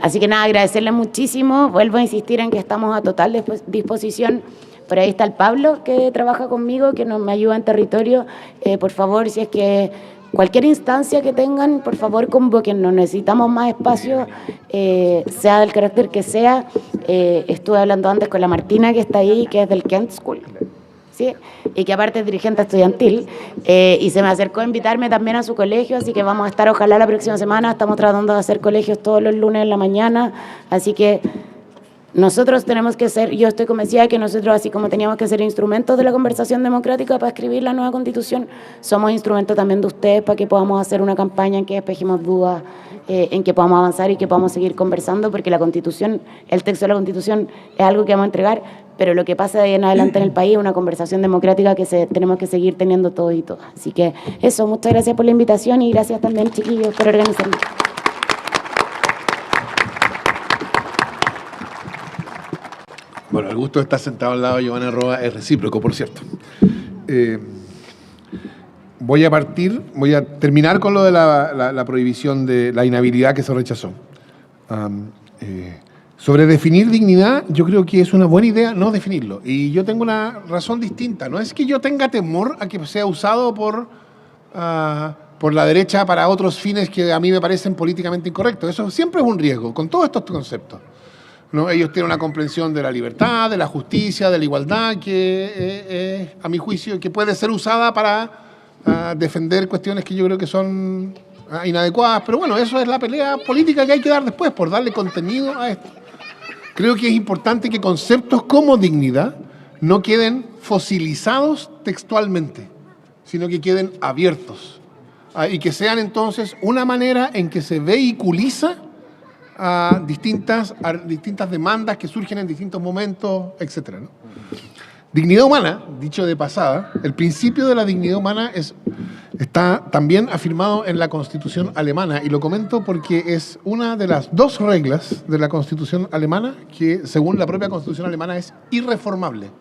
Así que nada, agradecerle muchísimo. Vuelvo a insistir en que estamos a total disposición. Por ahí está el Pablo, que trabaja conmigo, que me ayuda en territorio. Por favor, si es que cualquier instancia que tengan, por favor, convóquennos. Necesitamos más espacio, sea del carácter que sea. Estuve hablando antes con la Martina, que está ahí, que es del Kent School. ¿Sí? Y que aparte es dirigente estudiantil, y se me acercó a invitarme también a su colegio, así que vamos a estar ojalá la próxima semana. Estamos tratando de hacer colegios todos los lunes en la mañana, así que nosotros tenemos que ser, yo estoy convencida de que nosotros, así como teníamos que ser instrumentos de la conversación democrática para escribir la nueva Constitución, somos instrumentos también de ustedes para que podamos hacer una campaña en que despejemos dudas, en que podamos avanzar y que podamos seguir conversando, porque la Constitución, el texto de la Constitución es algo que vamos a entregar, pero lo que pasa de ahí en adelante en el país es una conversación democrática que tenemos que seguir teniendo todos y todas. Así que eso, muchas gracias por la invitación y gracias también, chiquillos, por organizarme. Bueno, el gusto de estar sentado al lado de Giovanna Roa es recíproco, por cierto. Voy a terminar con lo de la prohibición de la inhabilidad que se rechazó. Sobre definir dignidad, yo creo que es una buena idea no definirlo. Y yo tengo una razón distinta. No es que yo tenga temor a que sea usado por la derecha para otros fines que a mí me parecen políticamente incorrectos. Eso siempre es un riesgo, con todos estos conceptos, ¿no? Ellos tienen una comprensión de la libertad, de la justicia, de la igualdad, que a mi juicio, que puede ser usada para defender cuestiones que yo creo que son inadecuadas. Pero bueno, eso es la pelea política que hay que dar después, por darle contenido a esto. Creo que es importante que conceptos como dignidad no queden fosilizados textualmente, sino que queden abiertos, y que sean entonces una manera en que se vehiculiza a distintas demandas que surgen en distintos momentos, etc., ¿no? Dignidad humana, dicho de pasada, el principio de la dignidad humana está también afirmado en la Constitución alemana, y lo comento porque es una de las dos reglas de la Constitución alemana que, según la propia Constitución alemana, es irreformable,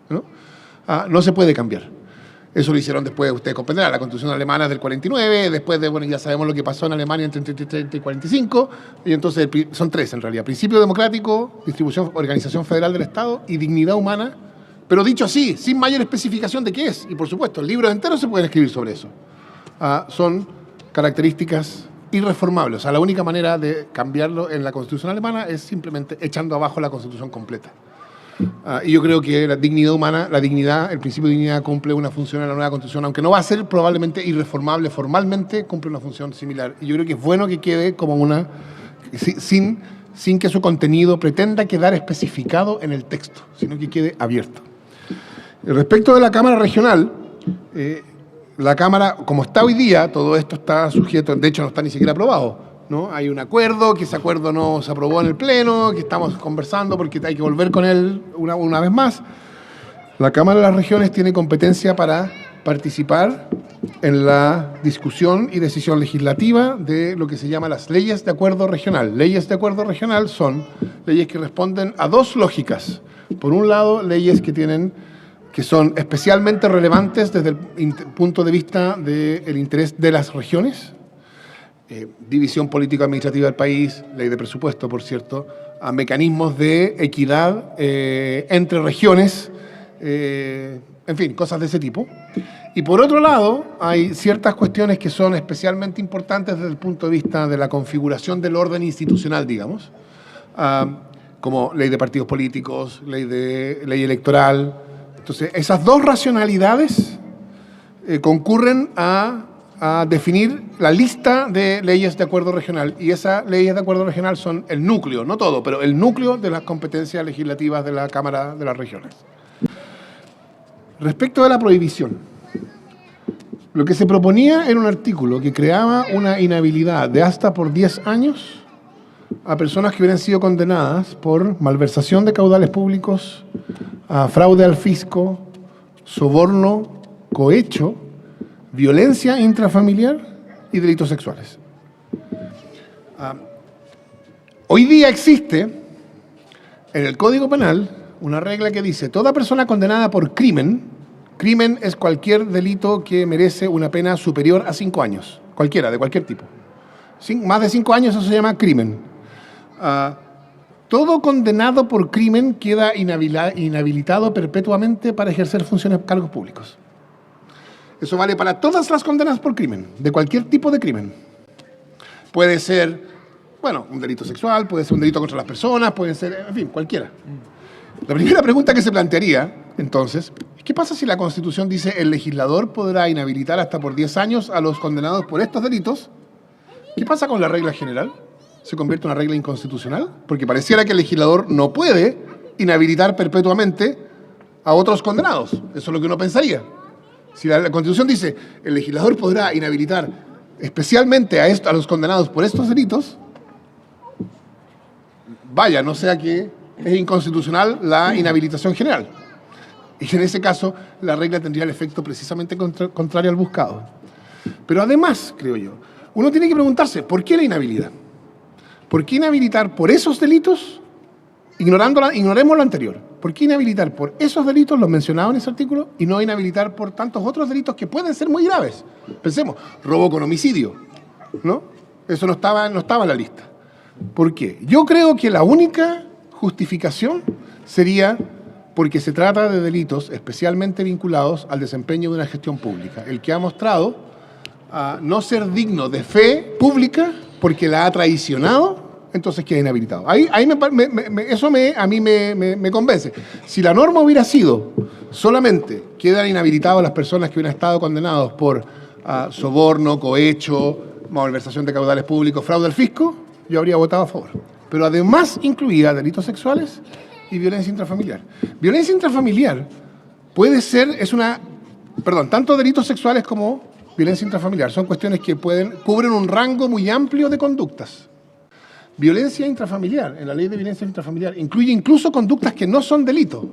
¿no? No se puede cambiar. Eso lo hicieron después, ustedes comprenderán, la Constitución alemana es del 49, después de, bueno, ya sabemos lo que pasó en Alemania entre 30 y 45, y entonces son tres en realidad: principio democrático, distribución, organización federal del Estado y dignidad humana, pero dicho así, sin mayor especificación de qué es. Y por supuesto, libros enteros se pueden escribir sobre eso. Son características irreformables. O sea, la única manera de cambiarlo en la Constitución alemana es simplemente echando abajo la Constitución completa. Y yo creo que la dignidad humana, el principio de dignidad cumple una función en la nueva Constitución, aunque no va a ser probablemente irreformable formalmente, cumple una función similar. Y yo creo que es bueno que quede como sin que su contenido pretenda quedar especificado en el texto, sino que quede abierto. Respecto de la Cámara Regional, la Cámara, como está hoy día, todo esto está sujeto, de hecho no está ni siquiera aprobado, ¿no? Hay un acuerdo, que ese acuerdo no se aprobó en el Pleno, que estamos conversando porque hay que volver con él una vez más. La Cámara de las Regiones tiene competencia para participar en la discusión y decisión legislativa de lo que se llama las leyes de acuerdo regional. Leyes de acuerdo regional son leyes que responden a dos lógicas. Por un lado, leyes que son especialmente relevantes desde el punto de vista del interés de las regiones, división político-administrativa del país, ley de presupuesto, por cierto, a mecanismos de equidad entre regiones, en fin, cosas de ese tipo. Y por otro lado, hay ciertas cuestiones que son especialmente importantes desde el punto de vista de la configuración del orden institucional, digamos, como ley de partidos políticos, ley electoral. Entonces, esas dos racionalidades concurren a definir la lista de leyes de acuerdo regional. Y esas leyes de acuerdo regional son el núcleo, no todo, pero el núcleo de las competencias legislativas de la Cámara de las Regiones. Respecto de la prohibición, lo que se proponía era un artículo que creaba una inhabilidad de hasta por 10 años a personas que hubieran sido condenadas por malversación de caudales públicos, fraude al fisco, soborno, cohecho, violencia intrafamiliar y delitos sexuales. Hoy día existe en el Código Penal una regla que dice: toda persona condenada por crimen es cualquier delito que merece una pena superior a 5 años, cualquiera, de cualquier tipo. Más de 5 años, eso se llama crimen. Todo condenado por crimen queda inhabilitado perpetuamente para ejercer funciones, cargos públicos. Eso vale para todas las condenas por crimen, de cualquier tipo de crimen. Puede ser, bueno, un delito sexual, puede ser un delito contra las personas, puede ser, en fin, cualquiera. La primera pregunta que se plantearía, entonces, es ¿qué pasa si la Constitución dice el legislador podrá inhabilitar hasta por 10 años a los condenados por estos delitos? ¿Qué pasa con la regla general? ¿Se convierte en una regla inconstitucional? Porque pareciera que el legislador no puede inhabilitar perpetuamente a otros condenados. Eso es lo que uno pensaría. Si la Constitución dice el legislador podrá inhabilitar especialmente a los condenados por estos delitos, vaya, no sea que es inconstitucional la inhabilitación general. Y en ese caso, la regla tendría el efecto precisamente contrario al buscado. Pero además, creo yo, uno tiene que preguntarse, ¿por qué la inhabilidad? ¿Por qué inhabilitar por esos delitos? Ignoremos lo anterior. ¿Por qué inhabilitar por esos delitos, los mencionados en ese artículo, y no inhabilitar por tantos otros delitos que pueden ser muy graves? Pensemos, robo con homicidio, ¿no? Eso no estaba en la lista. ¿Por qué? Yo creo que la única justificación sería porque se trata de delitos especialmente vinculados al desempeño de una gestión pública. El que ha mostrado no ser digno de fe pública porque la ha traicionado, entonces queda inhabilitado. Eso a mí me convence. Si la norma hubiera sido solamente quedan inhabilitados las personas que hubieran estado condenados por soborno, cohecho, malversación de caudales públicos, fraude al fisco, yo habría votado a favor. Pero además incluía delitos sexuales y violencia intrafamiliar. Violencia intrafamiliar puede ser, tanto delitos sexuales como violencia intrafamiliar son cuestiones que cubren un rango muy amplio de conductas. Violencia intrafamiliar, en la ley de violencia intrafamiliar, incluye incluso conductas que no son delitos.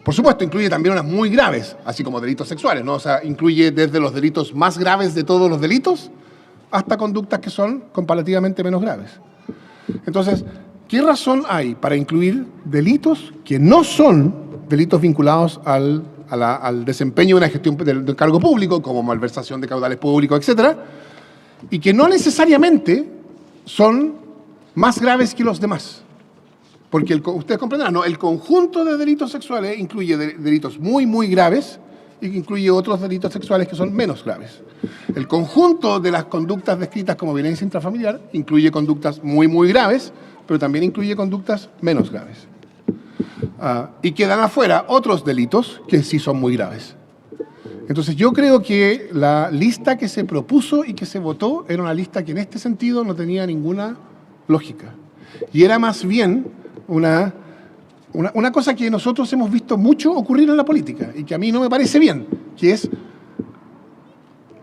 Por supuesto, incluye también unas muy graves, así como delitos sexuales, ¿no? O sea, incluye desde los delitos más graves de todos los delitos hasta conductas que son comparativamente menos graves. Entonces, ¿qué razón hay para incluir delitos que no son delitos vinculados al desempeño de una gestión del cargo público, como malversación de caudales públicos, etcétera, y que no necesariamente son más graves que los demás? Porque ustedes comprenderán, ¿no? El conjunto de delitos sexuales incluye delitos muy, muy graves y incluye otros delitos sexuales que son menos graves. El conjunto de las conductas descritas como violencia intrafamiliar incluye conductas muy, muy graves, pero también incluye conductas menos graves. Y quedan afuera otros delitos que sí son muy graves. Entonces yo creo que la lista que se propuso y que se votó era una lista que en este sentido no tenía ninguna lógica. Y era más bien una cosa que nosotros hemos visto mucho ocurrir en la política y que a mí no me parece bien, que es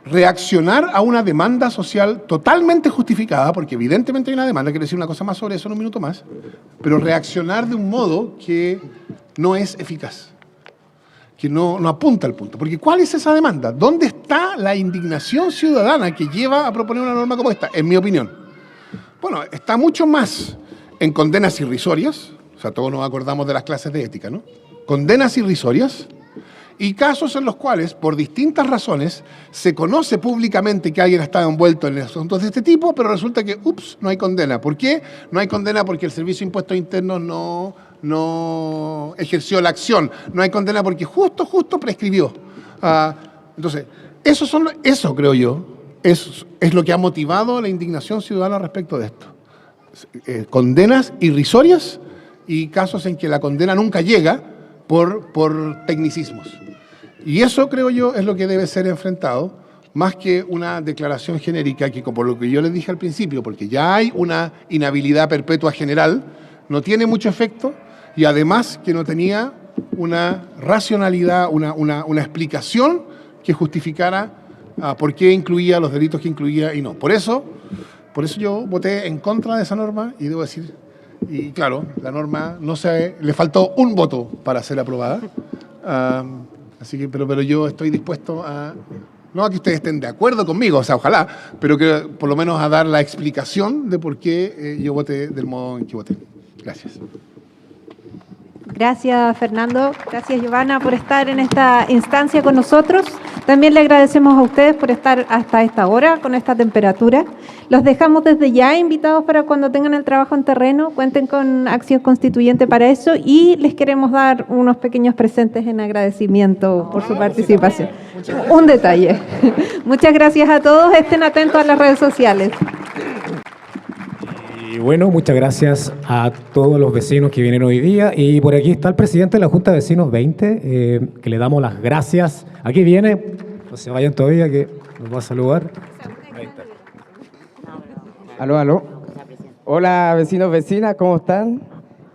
reaccionar a una demanda social totalmente justificada, porque evidentemente hay una demanda, quiero decir una cosa más sobre eso en un minuto más, pero reaccionar de un modo que no es eficaz, que no apunta al punto. Porque ¿cuál es esa demanda? ¿Dónde está la indignación ciudadana que lleva a proponer una norma como esta? En mi opinión. Bueno, está mucho más en condenas irrisorias, o sea, todos nos acordamos de las clases de ética, ¿no? Condenas irrisorias y casos en los cuales, por distintas razones, se conoce públicamente que alguien ha estado envuelto en asuntos de este tipo, pero resulta que, no hay condena. ¿Por qué? No hay condena porque el Servicio de Impuestos Internos no no ejerció la acción. No hay condena porque justo prescribió. Entonces, eso creo yo, es lo que ha motivado la indignación ciudadana respecto de esto. Condenas irrisorias y casos en que la condena nunca llega por tecnicismos. Y eso, creo yo, es lo que debe ser enfrentado, más que una declaración genérica que, como lo que yo les dije al principio, porque ya hay una inhabilidad perpetua general, no tiene mucho efecto y además que no tenía una racionalidad, una explicación que justificara por qué incluía los delitos que incluía y no. Por eso yo voté en contra de esa norma y debo decir, y claro, la norma le faltó un voto para ser aprobada. Así que, pero yo estoy dispuesto no a que ustedes estén de acuerdo conmigo, o sea, ojalá, pero que por lo menos a dar la explicación de por qué yo voté del modo en que voté. Gracias. Gracias, Fernando. Gracias, Giovanna, por estar en esta instancia con nosotros. También le agradecemos a ustedes por estar hasta esta hora con esta temperatura. Los dejamos desde ya invitados para cuando tengan el trabajo en terreno. Cuenten con Acción Constituyente para eso y les queremos dar unos pequeños presentes en agradecimiento por su participación. Un detalle. Muchas gracias a todos. Estén atentos a las redes sociales. Y bueno, muchas gracias a todos los vecinos que vienen hoy día. Y por aquí está el presidente de la Junta de Vecinos 20, que le damos las gracias. Aquí viene, no se vayan todavía, que nos va a saludar. Ahí está. Aló. Hola, vecinos, vecinas, ¿cómo están?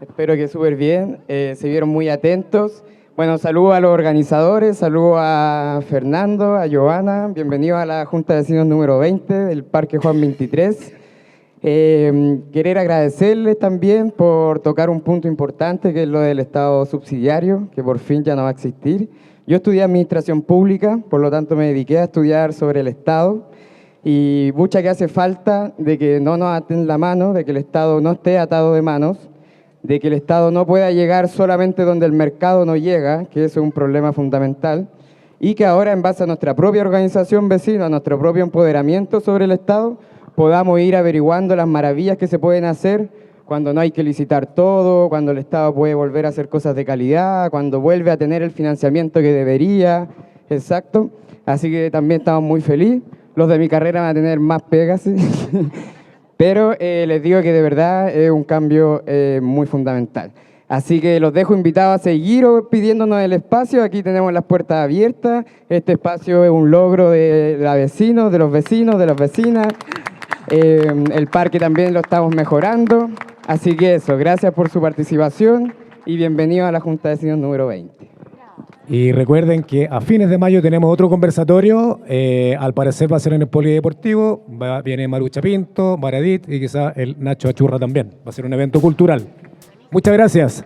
Espero que súper bien, se vieron muy atentos. Bueno, saludo a los organizadores, saludo a Fernando, a Giovanna, bienvenidos a la Junta de Vecinos número 20 del Parque Juan 23. Querer agradecerles también por tocar un punto importante que es lo del Estado subsidiario, que por fin ya no va a existir. Yo estudié Administración Pública, por lo tanto me dediqué a estudiar sobre el Estado y mucha que hace falta de que no nos aten la mano, de que el Estado no esté atado de manos, de que el Estado no pueda llegar solamente donde el mercado no llega, que eso es un problema fundamental, y que ahora en base a nuestra propia organización vecina, a nuestro propio empoderamiento sobre el Estado, podamos ir averiguando las maravillas que se pueden hacer cuando no hay que licitar todo, cuando el Estado puede volver a hacer cosas de calidad, cuando vuelve a tener el financiamiento que debería, exacto. Así que también estamos muy felices. Los de mi carrera van a tener más pegas, ¿sí? Pero les digo que de verdad es un cambio muy fundamental. Así que los dejo invitados a seguir pidiéndonos el espacio. Aquí tenemos las puertas abiertas. Este espacio es un logro de los vecinos, de las vecinas. El parque también lo estamos mejorando. Así que eso, gracias por su participación y bienvenidos a la Junta de Vecinos número 20. Y recuerden que a fines de mayo tenemos otro conversatorio, al parecer va a ser en el Polideportivo, viene Marucha Pinto, Maradit y quizá el Nacho Achurra también. Va a ser un evento cultural. Muchas gracias.